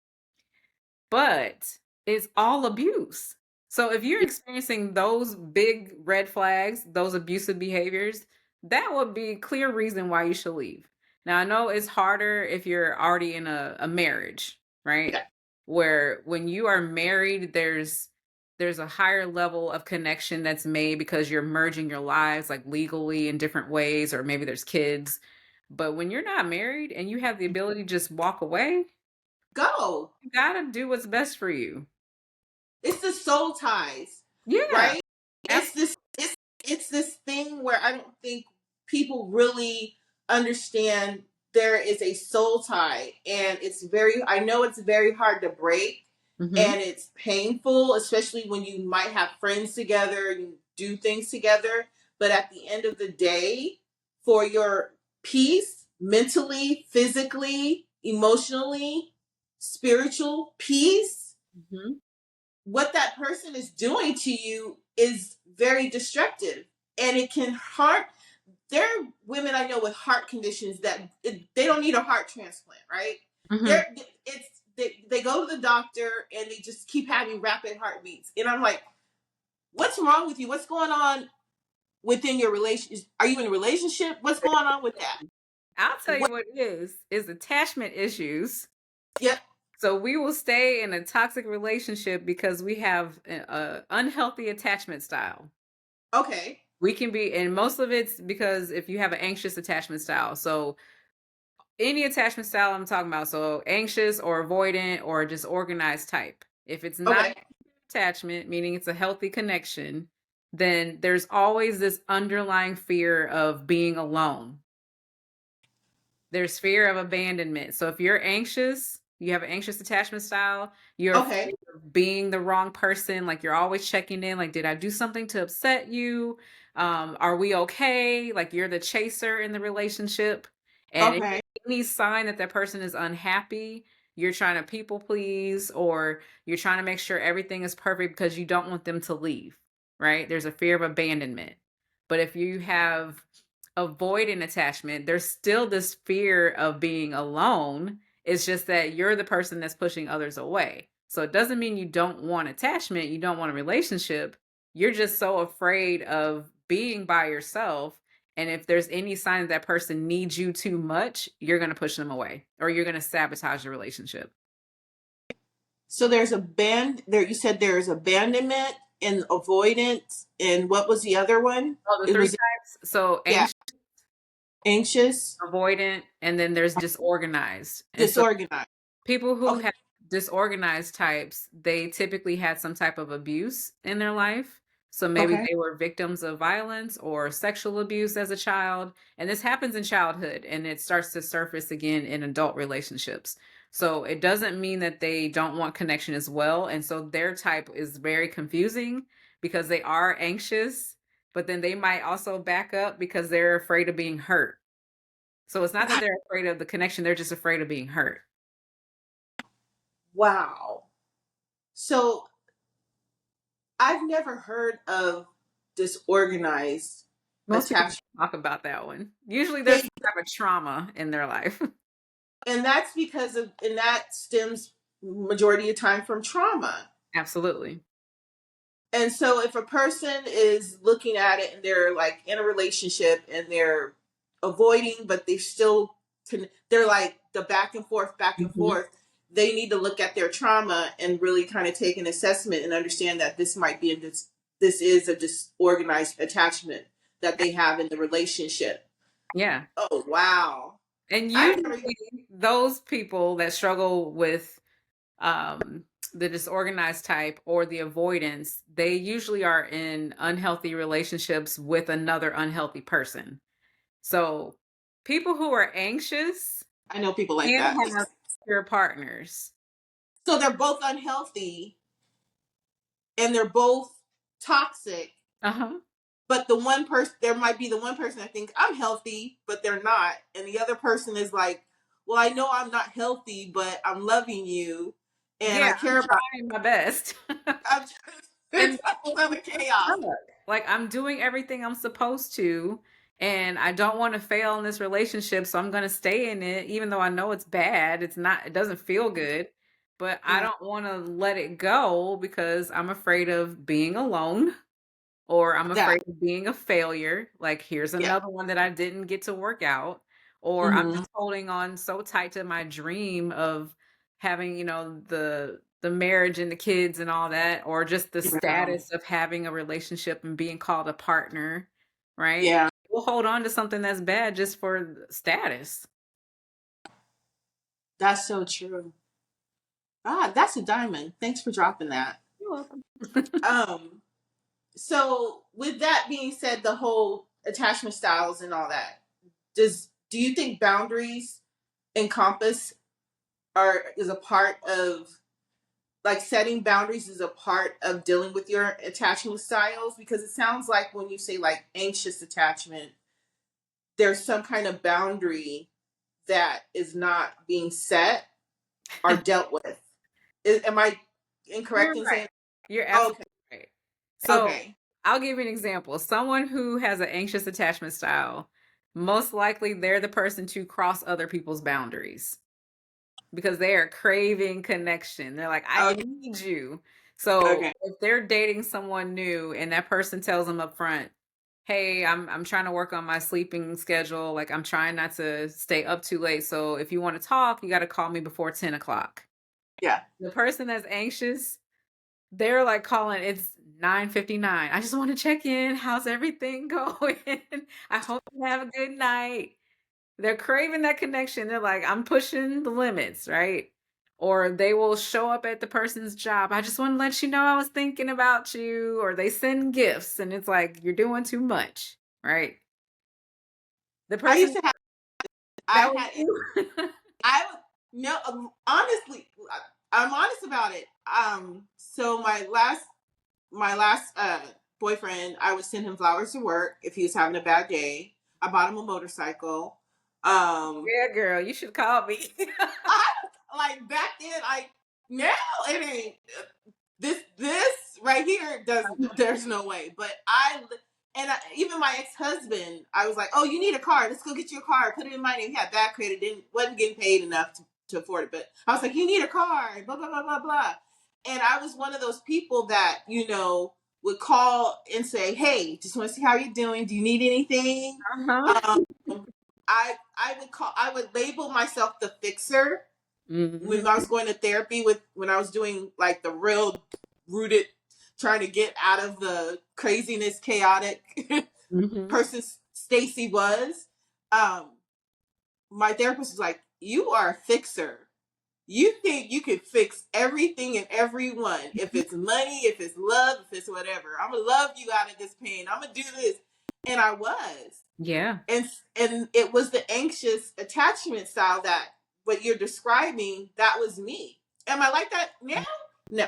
but it's all abuse. So if you're experiencing those big red flags, those abusive behaviors, that would be a clear reason why you should leave. Now, I know it's harder if you're already in a marriage, right? Yeah. Where when you are married, there's a higher level of connection that's made because you're merging your lives like legally in different ways, or maybe there's kids. But when you're not married and you have the ability to just walk away, go. You gotta do what's best for you. It's the soul ties. Yeah. Right? It's this thing where I don't think people really understand there is a soul tie, and I know it's very hard to break. Mm-hmm. And it's painful, especially when you might have friends together and you do things together. But at the end of the day, for your peace, mentally, physically, emotionally, spiritual peace, mm-hmm. what that person is doing to you is very destructive, and it can hurt. There are women I know with heart conditions that they don't need a heart transplant, right? Mm-hmm. They go to the doctor and they just keep having rapid heartbeats, and I'm like, what's wrong with you? What's going on within your relationship? Are you in a relationship? What's going on with that? I'll tell you what it is attachment issues. Yep. So we will stay in a toxic relationship because we have an unhealthy attachment style. Okay. We can be, and most of it's because if you have an anxious attachment style. So any attachment style I'm talking about, so anxious or avoidant or disorganized type. If it's not attachment, meaning it's a healthy connection, then there's always this underlying fear of being alone. There's fear of abandonment. So if you're anxious, you have an anxious attachment style, you're afraid of being the wrong person. Like, you're always checking in. Like, did I do something to upset you? Are we okay? Like, you're the chaser in the relationship. And if any sign that person is unhappy, you're trying to people please, or you're trying to make sure everything is perfect because you don't want them to leave, right? There's a fear of abandonment. But if you have avoidant attachment, there's still this fear of being alone. It's just that you're the person that's pushing others away. So it doesn't mean you don't want attachment, you don't want a relationship. You're just so afraid of being by yourself. And if there's any sign that person needs you too much, you're going to push them away, or you're going to sabotage the relationship. So there's you said there's abandonment and avoidance, and what was the other one? Oh, the three types. So anxious, avoidant, and then there's disorganized. Disorganized. So people who have disorganized types, they typically had some type of abuse in their life. So maybe they were victims of violence or sexual abuse as a child. And this happens in childhood, and it starts to surface again in adult relationships. So it doesn't mean that they don't want connection as well. And so their type is very confusing because they are anxious, but then they might also back up because they're afraid of being hurt. So it's not that they're afraid of the connection, they're just afraid of being hurt. Wow. So I've never heard of disorganized Most people attachment. don't talk about that one. Usually there's They some type of trauma in their life. and that's because of and that stems majority of time from trauma. Absolutely. And so if a person is looking at it and they're like in a relationship and they're avoiding, but they still they're like the back and Mhm. forth, they need to look at their trauma and really kind of take an assessment and understand that this might be this is a disorganized attachment that they have in the relationship. Yeah. Oh wow. And I never usually those people that struggle with um, the disorganized type or the avoidance, they usually are in unhealthy relationships with another unhealthy person. So people who are anxious I know people like can that. have secure partners. So they're both unhealthy and they're both toxic, Uh-huh. but the one person, there might be the one person that thinks I'm healthy but they're not, and the other person is like, well, I know I'm not healthy but I'm loving you and Yeah, I I'm care about trying my best. I'm just, it's And a whole other chaos. like I'm doing everything I'm supposed to, and I don't want to fail in this relationship, so I'm going to stay in it even though I know it's bad. It's not, it doesn't feel good, but I Mm, don't want to let it go because I'm afraid of being alone or I'm that afraid of being a failure. Like, here's yeah. another one that I didn't get to work out. Or I'm Hmm. just holding on so tight to my dream of having, the marriage and the kids and all that, or just the Yeah. status of having a relationship and being called a partner, right? Yeah, We'll hold on to something that's bad just for status. that's so true. That's a diamond. Thanks for dropping that. You're welcome. um so with that being said, the whole attachment styles and all that, do you think boundaries encompass are is a part of, like, setting boundaries is a part of dealing with your attachment styles? Because it sounds like when you say like anxious attachment, there's some kind of boundary that is not being set or dealt with. Am I You're incorrect in right. saying? You're Okay. absolutely right. So Okay. I'll give you an example. Someone who has an anxious attachment style, most likely they're the person to cross other people's boundaries because they are craving connection. They're like, I Okay. need you. So Okay. if they're dating someone new and that person tells them up front, hey, I'm trying to work on my sleeping schedule. Like I'm trying not to stay up too late. So if you want to talk, you got to call me before 10 o'clock. Yeah. The person that's anxious, they're like calling, it's 9:59. I just want to check in. How's everything going? I hope you have a good night. They're craving that connection. They're like, I'm pushing the limits, right? Or they will show up at the person's job. I just want to let you know I was thinking about you. Or they send gifts and it's like, you're doing too much, right? The I used person to have. I that was had. you. I no. Honestly, I'm honest about it. So my last boyfriend, I would send him flowers to work if he was having a bad day. I bought him a motorcycle. Um, Yeah, girl, you should call me. I like back then. I now it ain't this right here does. There's no way. But even my ex husband, I was like, oh, you need a car. Let's go get you a car. Put it in my name. He had bad credit. Didn't wasn't getting paid enough to afford it. But I was like, you need a car. Blah blah blah blah blah. And I was one of those people that would call and say, hey, just want to see how you're doing. Do you need anything? Uh-huh. Um, I would label myself the fixer when I Hmm. was going to therapy, when I was doing like the real rooted, trying to get out of the craziness, chaotic Hmm. person Stacy was. Um, my therapist was like, "You are a fixer. You think you can fix everything and everyone. If it's money, if it's love, if it's whatever. I'm gonna love you out of this pain. I'm gonna do this." And I was. Yeah. And it was the anxious attachment style that what you're describing, that was me. Am I like that now? No.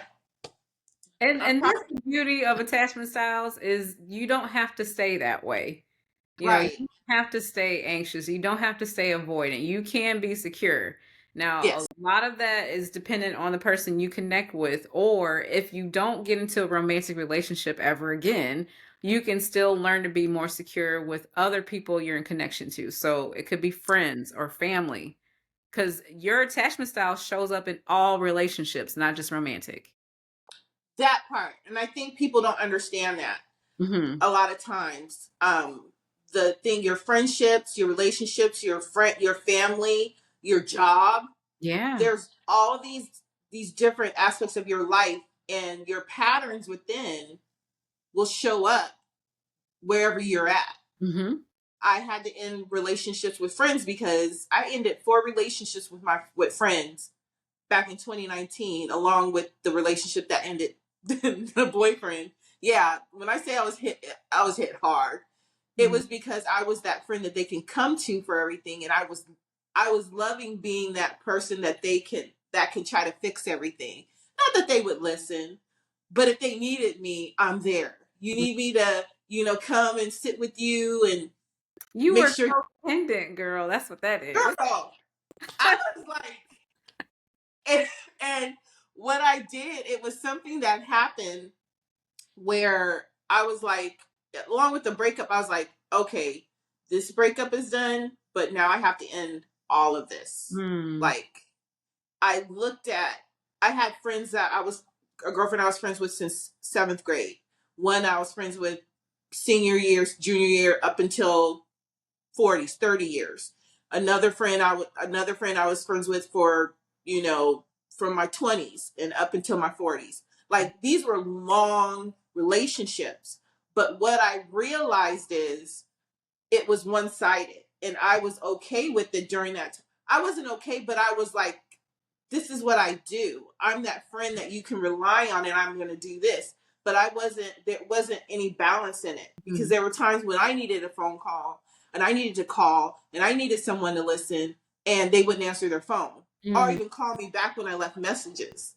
I'm And probably that's the beauty of attachment styles is you don't have to stay that way. You know, you right. don't have to stay anxious. You don't have to stay avoidant. You can be secure. Now, a Yes. lot of that is dependent on the person you connect with, or if you don't get into a romantic relationship ever again, you can still learn to be more secure with other people you're in connection to. So it could be friends or family, because your attachment style shows up in all relationships, not just romantic. That part. And I think people don't understand that Hmm. a lot of times. The thing, your friendships, your relationships, your friend, your family, your job, Yeah. there's all these different aspects of your life, and your patterns within will show up wherever you're at. Hmm. I had to end relationships with friends because I ended 4 relationships with friends back in 2019, along with the relationship that ended the boyfriend. Yeah, when I say I was hit hard. It was because I was that friend that they can come to for everything, and I was loving being that person that can try to fix everything. Not that they would listen, but if they needed me, I'm there. You need me to, come and sit with you and You make were sure, codependent, girl. That's what that is. girl. I was like, and, and what I did, it was something that happened where I was like, along with the breakup, I was like, okay, this breakup is done, but now I have to end all of this. Hmm. Like, I had friends that a girlfriend I was friends with since 7th grade. One I was friends with senior years, junior year, up until 40s, 30 years. Another friend I was friends with for, from my 20s and up until my 40s. Like, these were long relationships. But what I realized is it was one-sided, and I was okay with it during that time. I wasn't okay, but I was like, this is what I do. I'm that friend that you can rely on, and I'm going to do this. But there wasn't any balance in it, because Hmm. there were times when I needed a phone call, and I needed to call, and I needed someone to listen, and they wouldn't answer their phone or Hmm. even call me back when I left messages.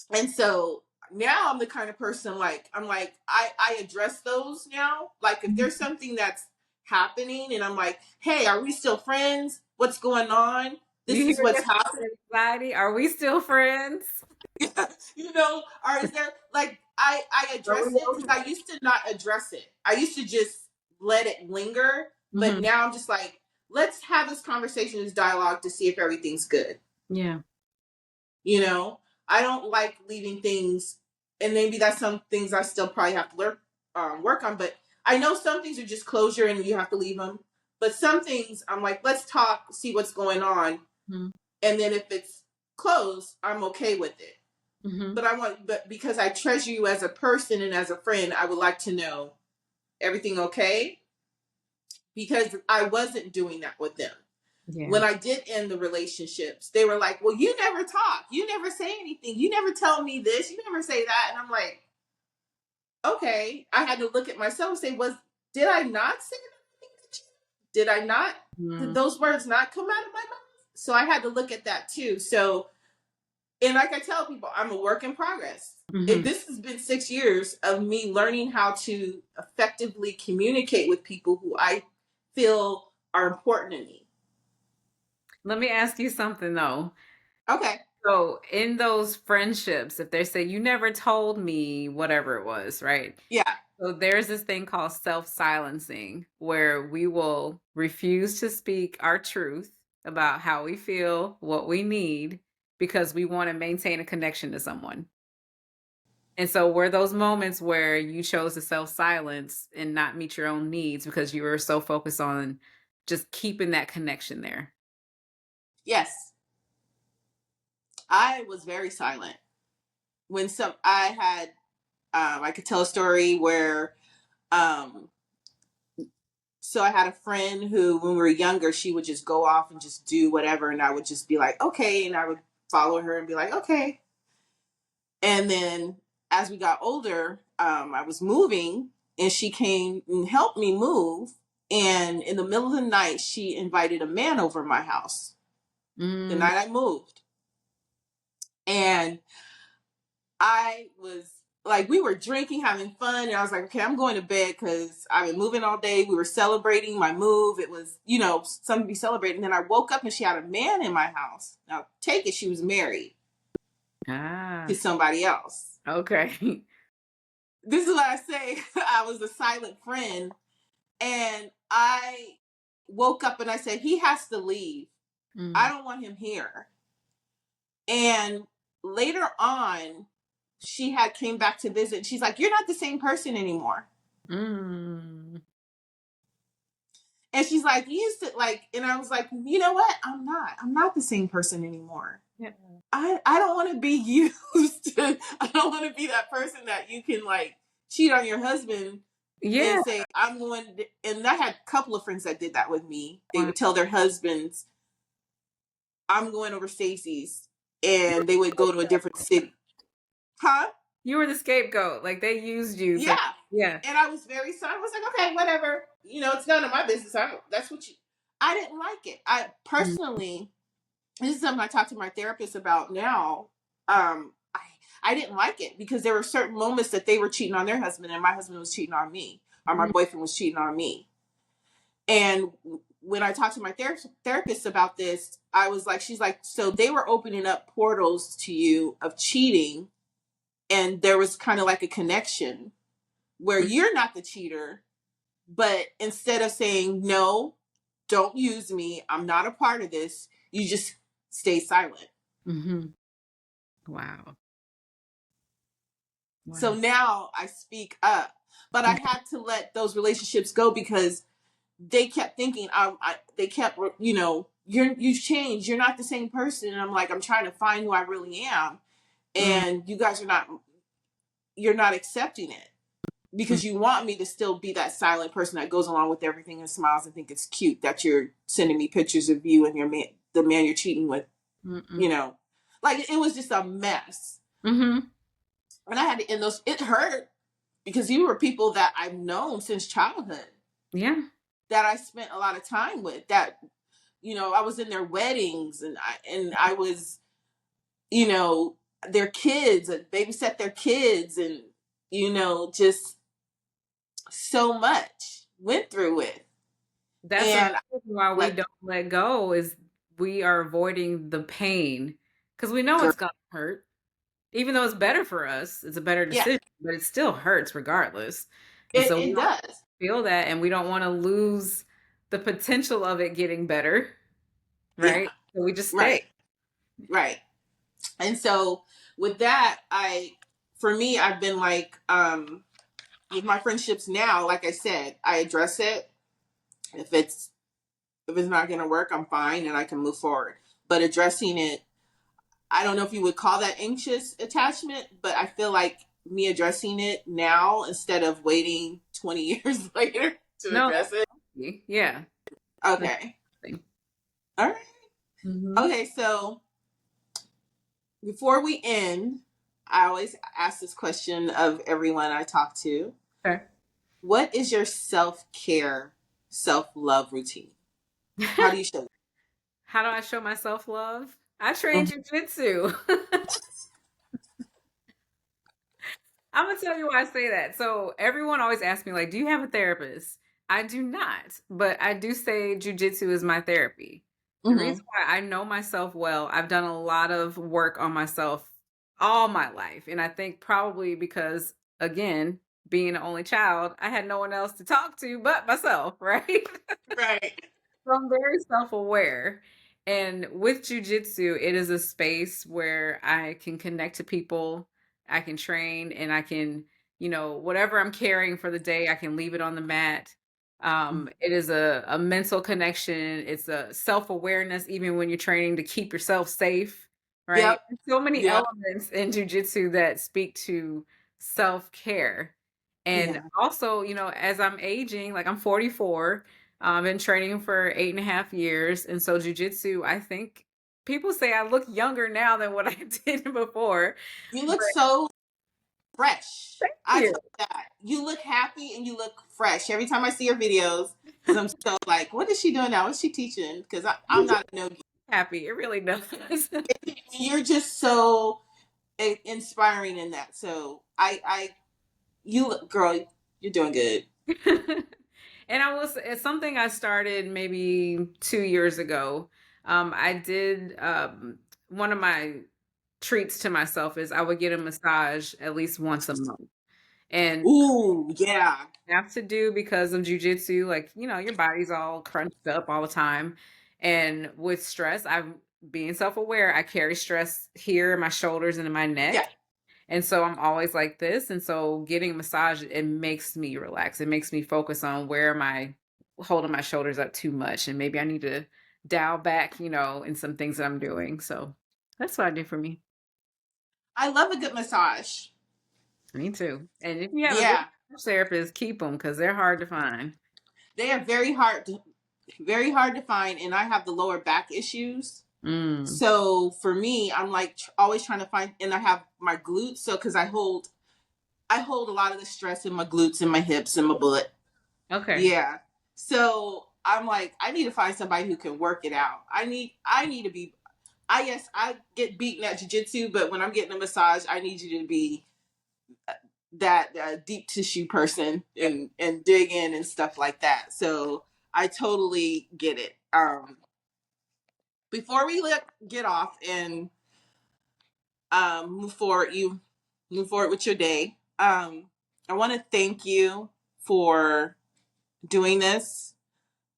And so now I'm the kind of person, like, I address those now. Like, if there's something that's happening and I'm like, hey, are we still friends? What's going on? You This is hear what's this happening. anxiety? Are we still friends? Or is there, like, I Are we address it, because okay? I used to not address it. I used to just let it linger. But Hmm. now I'm just like, let's have this conversation, this dialogue, to see if everything's good. Yeah. You know, I don't like leaving things, and maybe that's some things I still probably have to work on. But I know some things are just closure and you have to leave them. But some things I'm like, let's talk, see what's going on, and then if it's closed, I'm okay with it. Mm-hmm. But because I treasure you as a person and as a friend, I would like to know everything okay, because I wasn't doing that with them. Yeah. When I did end the relationships, they were like, well, you never talk. You never say anything. You never tell me this. You never say that. And I'm like, okay. I had to look at myself and say, did I not say that? Did I not? Did Mm-hmm. those words not come out of my mouth? So I had to look at that too. So, and like I tell people, I'm a work in progress. This has been 6 years of me learning how to effectively communicate with people who I feel are important to me. Let me ask you something though. Okay. So, in those friendships, if they say you never told me whatever it was, right? Yeah. So, there's this thing called self silencing where we will refuse to speak our truth about how we feel, what we need, because we want to maintain a connection to someone. And so, were those moments where you chose to self silence and not meet your own needs because you were so focused on just keeping that connection there? Yes. I was very silent. When some I had I could tell a story where um so I had a friend who, when we were younger, she would just go off and just do whatever, and I would just be like, okay, and I would follow her and be like, okay. And then as we got older, I was moving, and she came and helped me move, and in the middle of the night she invited a man over my house. the Mm. night I moved. And I was like, we were drinking, having fun. And I was like, okay, I'm going to bed because I've been moving all day. We were celebrating my move. It was, something to be celebrated. And then I woke up and she had a man in my house. Now, take it, she was married to Ah, somebody else. okay. This is what I say. I was a silent friend. And I woke up and I said, he has to leave. I Mm. don't want him here. And later on, she had came back to visit. She's like, you're not the same person anymore. Mm. And she's like, you used to like, and I was like, you know what? I'm not the same person anymore. Yeah. I don't want to be used to, I don't want to be that person that you can like cheat on your husband and Yeah. say, I'm going to, and I had a couple of friends that did that with me. They Wow. would tell their husbands, I'm going over Stacy's, and they would go to a different city. Huh? You were the scapegoat. Like they used you. So Yeah. yeah. And I was very sorry. I was like, okay, whatever. It's none of my business. That's what you, I didn't like it. I Mm. personally, this is something I talk to my therapist about now. I didn't like it because there were certain moments that they were cheating on their husband and my husband was cheating on me, or my Mm. boyfriend was cheating on me. And when I talked to my therapist about this, I was like, she's like, so they were opening up portals to you of cheating, and there was kind of like a connection where you're not the cheater, but instead of saying, no, don't use me, I'm not a part of this, you just stay silent. Mm-hmm. Wow. So Wow. now I speak up, but I had to let those relationships go because they kept thinking, they kept, you've changed, you're not the same person. And I'm like, I'm trying to find who I really am. Mm. And you guys you're not accepting it, Mm. because you want me to still be that silent person that goes along with everything and smiles and think it's cute that you're sending me pictures of you and the man you're cheating with, Mm-mm. you know, like it was just a mess. Mm-hmm. And I had to end those. It hurt because you were people that I've known since childhood, Yeah. that I spent a lot of time with, that, I was in their weddings, and I was, you know, their kids, and babysat their kids, and, just so much went through it. That's another And reason why we like, don't let go is we are avoiding the pain because we know girl, it's gonna hurt. Even though it's better for us, it's a better yeah, decision, but it still hurts regardless. And so we it don't does. feel that and we don't want to lose the potential of it getting better, Yeah, right? So we just stay. right, right. And so with that, for me, I've been like, with my friendships now, like I said, I address it. If it's not going to work, I'm fine and I can move forward. But addressing it, I don't know if you would call that anxious attachment, but I feel like me addressing it now instead of waiting 20 years later to No, address it. yeah. That's Okay. the All right. thing. Okay. So before we end, I always ask this question of everyone I talk to. Okay. What is your self-care, self-love routine? How do you show How do I show myself love? I train it? jujitsu. I'm gonna tell you why I say that. So everyone always asks me, like, do you have a therapist? I do not, but I do say jujitsu is my therapy. The Mm-hmm. reason why I know myself well, I've done a lot of work on myself all my life. And I think probably because, again, being the only child, I had no one else to talk to but myself, right? Right. So I'm very self-aware. And with jujitsu, it is a space where I can connect to people, I can train, and I can, whatever I'm carrying for the day, I can leave it on the mat. It is a mental connection. It's a self-awareness, even when you're training to keep yourself safe, right? Yep. There's so many Yep. elements in jujitsu that speak to self-care. And Yeah. also, as I'm aging, like I'm 44, been training for 8.5 years. And so jujitsu, I think people say I look younger now than what I did before. You But look so fresh. thank I tell you. you that. You look happy and you look fresh every time I see your videos, because I'm so like, what is she doing now? What's she teaching? Because I'm not a no. happy. It really does. You're just so inspiring in that. So you look, girl, you're doing good. And it's something I started maybe 2 years ago. I did, one of my treats to myself is I would get a massage at least once a month. And Ooh, yeah. have to do because of jujitsu, like, your body's all crunched up all the time. And with stress, I'm being self-aware. I carry stress here in my shoulders and in my Yeah. neck. And so I'm always like this. And so getting a massage, it makes me relax. It makes me focus on where am I holding my shoulders up too much. And maybe I need to dial back, in some things that I'm doing. So that's what I do for me. I love a good massage. Me too. And if you have a good Yeah. therapist, keep them because they're hard to find. They are very hard to find, and I have the lower back issues. Mm, So for me, I'm like always trying to find, and I have my glutes. So because I hold a lot of the stress in my glutes and my hips and my butt. okay. Yeah. So I'm like, I need to find somebody who can work it out. I need to be. I Yes, I get beaten at jujitsu, but when I'm getting a massage, I need you to be that deep tissue person Yeah. and dig in and stuff like that. So I totally get it. Before we get off and move forward, you move forward with your day. I want to thank you for doing this.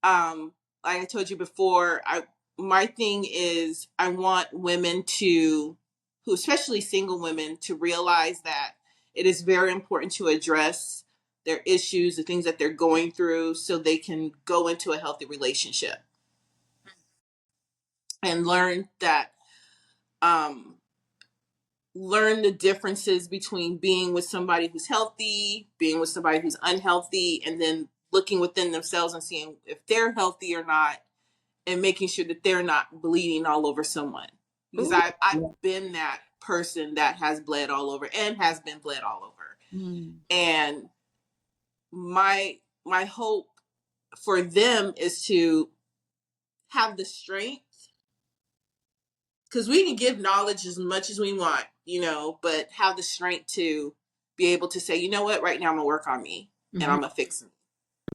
Like I told you before, I my thing is I want women to, who especially single women, to realize that it is very important to address their issues, the things that they're going through, so they can go into a healthy relationship and um, learn the differences between being with somebody who's healthy, being with somebody who's unhealthy, and then looking within themselves and seeing if they're healthy or not, and making sure that they're not bleeding all over someone. Because Ooh. I've Yeah. been that person that has bled all over and has been bled all over. Mm. And my hope for them is to have the strength, because we can give knowledge as much as we want, but have the strength to be able to say, you know what, right now I'm gonna work on me and Mhm. I'm gonna fix me.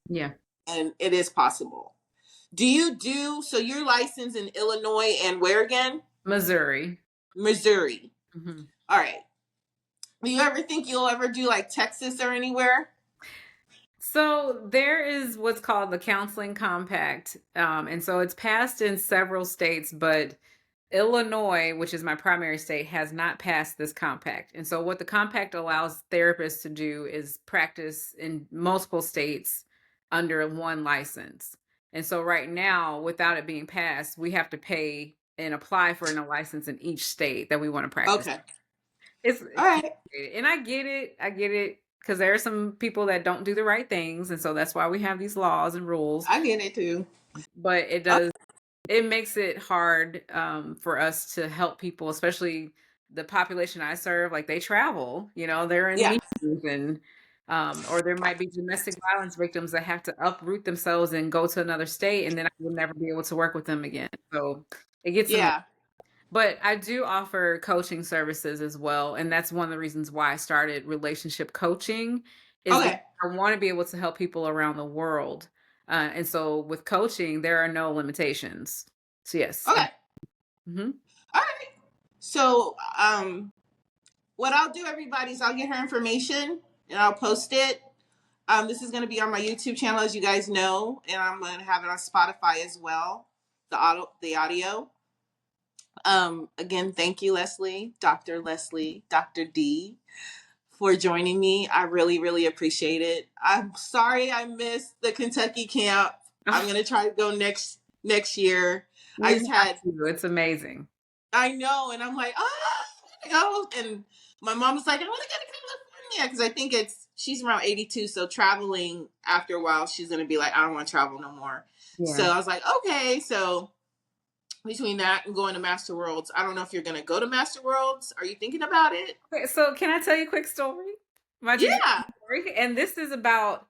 Yeah. And it is possible. So you're licensed in Illinois and where again? Missouri. Missouri. Mhm. All right. Do you ever think you'll ever do like Texas or anywhere? So there is what's called the Counseling Compact. And so it's passed in several states, but Illinois, which is my primary state, has not passed this compact. And so what the compact allows therapists to do is practice in multiple states under one license. And so right now, without it being passed, we have to pay and apply for a license in each state that we want to practice. Okay. It's All right. complicated. And I get it. I get it because there are some people that don't do the right things, and so that's why we have these laws and rules. I get it too. But Oh, it makes it hard for us to help people, especially the population I serve. Like they travel, they're in yeah. meetings and or there might be domestic violence victims that have to uproot themselves and go to another state, and then I will never be able to work with them again. So it gets annoying. Yeah. But I do offer coaching services as well, and that's one of the reasons why I started relationship coaching is because Okay. I want to be able to help people around the world. And so with coaching, there are no limitations. So yes. Okay. Mhm. All right. So, what I'll do, everybody, is I'll get her information and I'll post it. This is going to be on my YouTube channel, as you guys know, and I'm going to have it on Spotify as well. The audio. Again, thank you, Leslie, Dr. D, for joining me. I really, really appreciate it. I'm sorry I missed the Kentucky camp. I'm gonna try to go next year. I You just have had to. It's amazing. I know, and I'm like, I want to go. And my mom was like, I want to go to California because I think she's around 82, so traveling after a while, she's gonna be like, I don't want to travel no more. Yeah. So I was like, okay, so between that and going to Master Worlds. I don't know if you're going to go to Master Worlds. Are you thinking about it? Okay, so can I tell you a quick story? My jujitsu Yeah. story, and this is about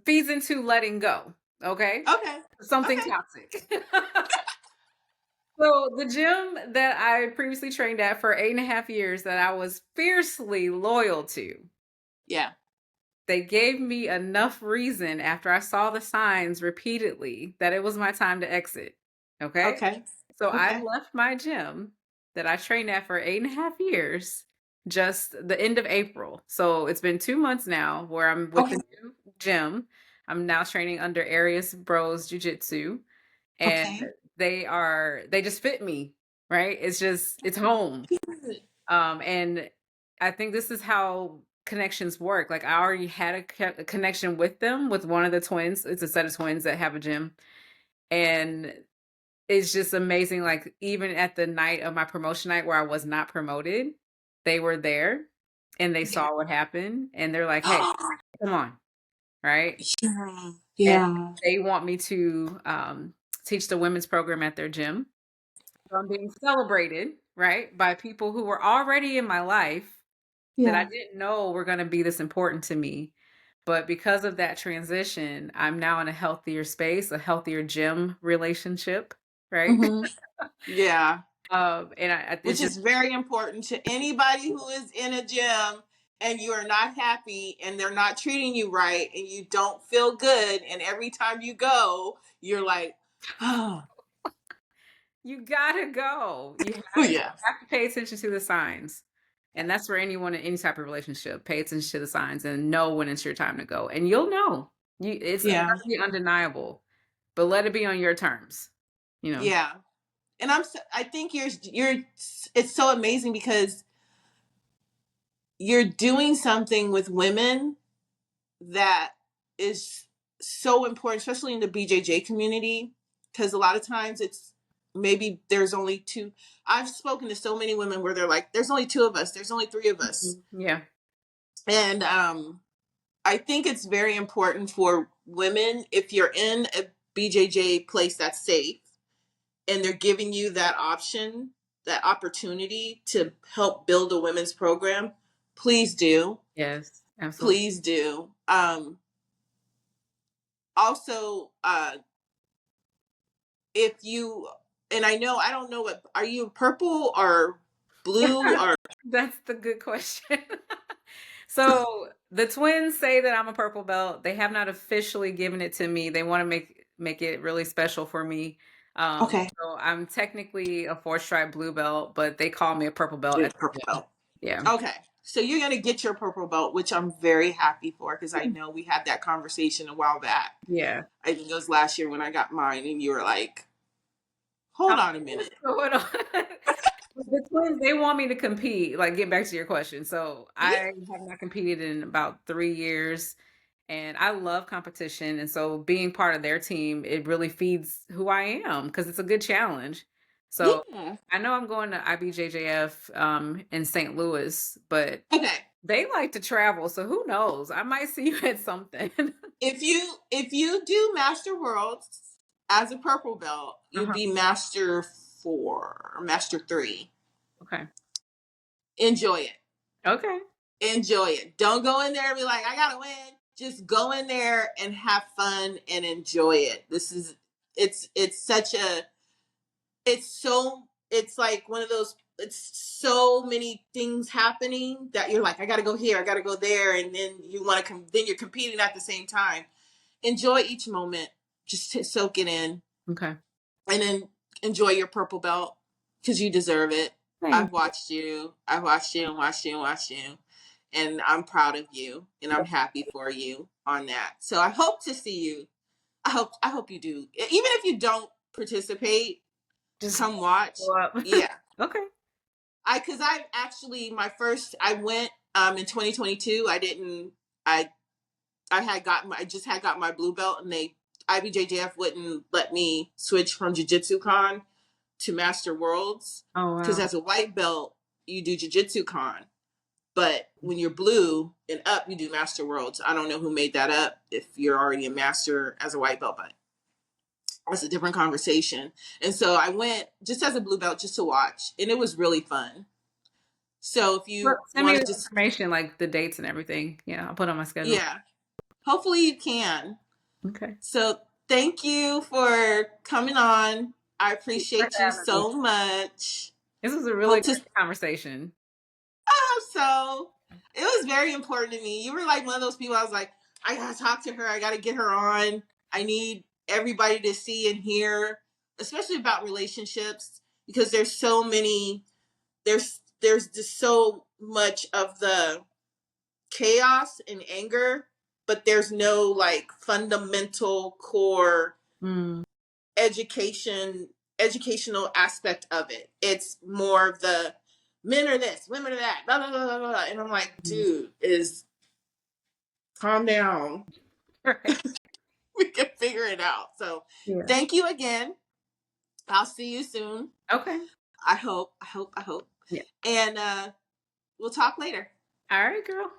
feeds into letting go. Okay, Okay. something Okay. toxic. So the gym that I previously trained at for 8.5 years that I was fiercely loyal to, Yeah. they gave me enough reason after I saw the signs repeatedly that it was my time to exit. Okay. Okay. So I Okay. left my gym that I trained at for 8.5 years just the end of April. So it's been 2 months now where I'm with the Okay. new gym. I'm now training under Arius Bros Jiu Jitsu, and Okay. they just fit me, right? It's home. Good. And I think this is how connections work. Like I already had a connection with them with one of the twins. It's a set of twins that have a gym, and it's just amazing. Like even at the night of my promotion night where I was not promoted, they were there and they Yeah. saw what happened, and they're like, "Hey, come on, right?" Yeah. And Yeah. they want me to teach the women's program at their gym. So I'm being celebrated, right, by people who were already in my life that I Yeah. didn't know were gonna be this important to me. But because of that transition, I'm now in a healthier space, a healthier gym relationship, right? Hmm. Yeah. And Which it's just is very important to anybody who is in a gym and you are not happy and they're not treating you right and you don't feel good. And every time you go, you're like, oh, you gotta go. yeah. Have to pay attention to the signs. And that's for anyone in any type of relationship. Pay attention to the signs and know when it's your time to go. And you'll know. It's gonna Yeah. be undeniable. But let it be on your terms, you know. Yeah. And I think it's so amazing because you're doing something with women that is so important, especially in the BJJ community, because a lot of times it's maybe there's only two. I've spoken to so many women where they're like, "There's only two of us. There's only three of us," Mhm. Yeah. and I think it's very important for women if you're in a BJJ place that's safe and they're giving you that option, that opportunity to help build a women's program. Please do. Yes. Absolutely. Please do. Also, if you, and I know, I don't know what, are you purple or blue or? That's the good question. So the twins say that I'm a purple belt. They have not officially given it to me. They want to make it really special for me. Okay. So I'm technically a four stripe blue belt, but they call me a purple belt You're at the purple gym. belt. Yeah. Okay. So you're going to get your purple belt, which I'm very happy for because I know we had that conversation a while back. Yeah. I think it was last year when I got mine and you were like, hold I'm on a like, what's minute. going on? The twins, they want me to compete. Like, get back to your question. So Yeah. I have not competed in about 3 years, and I love competition. And so being part of their team, it really feeds who I am because it's a good challenge. So Yeah. I know I'm going to IBJJF in St. Louis, but Okay. they like to travel. So who knows? I might see you at something. If you do Master Worlds as a purple belt, you'll Uh-huh. be Master 4 or Master 3. Okay. Enjoy it. Okay. Enjoy it. Don't go in there and be like, I gotta win. Just go in there and have fun and enjoy it. It's such a it's like one of those, it's so many things happening that you're like, I gotta go here, I gotta go there, and then you want to then you're competing at the same time. Enjoy each moment, just to soak it in, Okay. and then enjoy your purple belt because you deserve it. Thank I've watched you and watched you and watched you, and I'm proud of you and I'm happy for you on that. So I hope to see you. I hope you do. Even if you don't participate, Just come watch. go up. Yeah. Okay. I actually my first I went in 2022. I I just had got my blue belt and they IBJJF wouldn't let me switch from Jiu-Jitsu Con to Master Worlds Oh, because wow. as a white belt you do Jiu-Jitsu Con, but when you're blue and up you do Master Worlds. I don't know who made that up if you're already a master as a white belt, but that's a different conversation. And so I went just as a blue belt just to watch, and it was really fun. So if Well, you send me want the to just, information, like the dates and everything. Yeah, I'll put on my schedule. yeah, hopefully you can. Okay. So thank you for coming on. I Thanks for appreciate you having me. so much. This was a really Hope to great conversation. so it was very important to me. You were like one of those people I was like, I gotta talk to her, I gotta get her on. I need everybody to see and hear, especially about relationships, because there's so many there's just so much of the chaos and anger, but there's no like fundamental core Mm. educational aspect of it. It's more of the men are this, women are that, blah blah blah blah blah. And I'm like, dude, is calm down. Right. We can figure it out. So Yeah. thank you again. I'll see you soon. Okay. I hope. Yeah. And we'll talk later. All right, girl.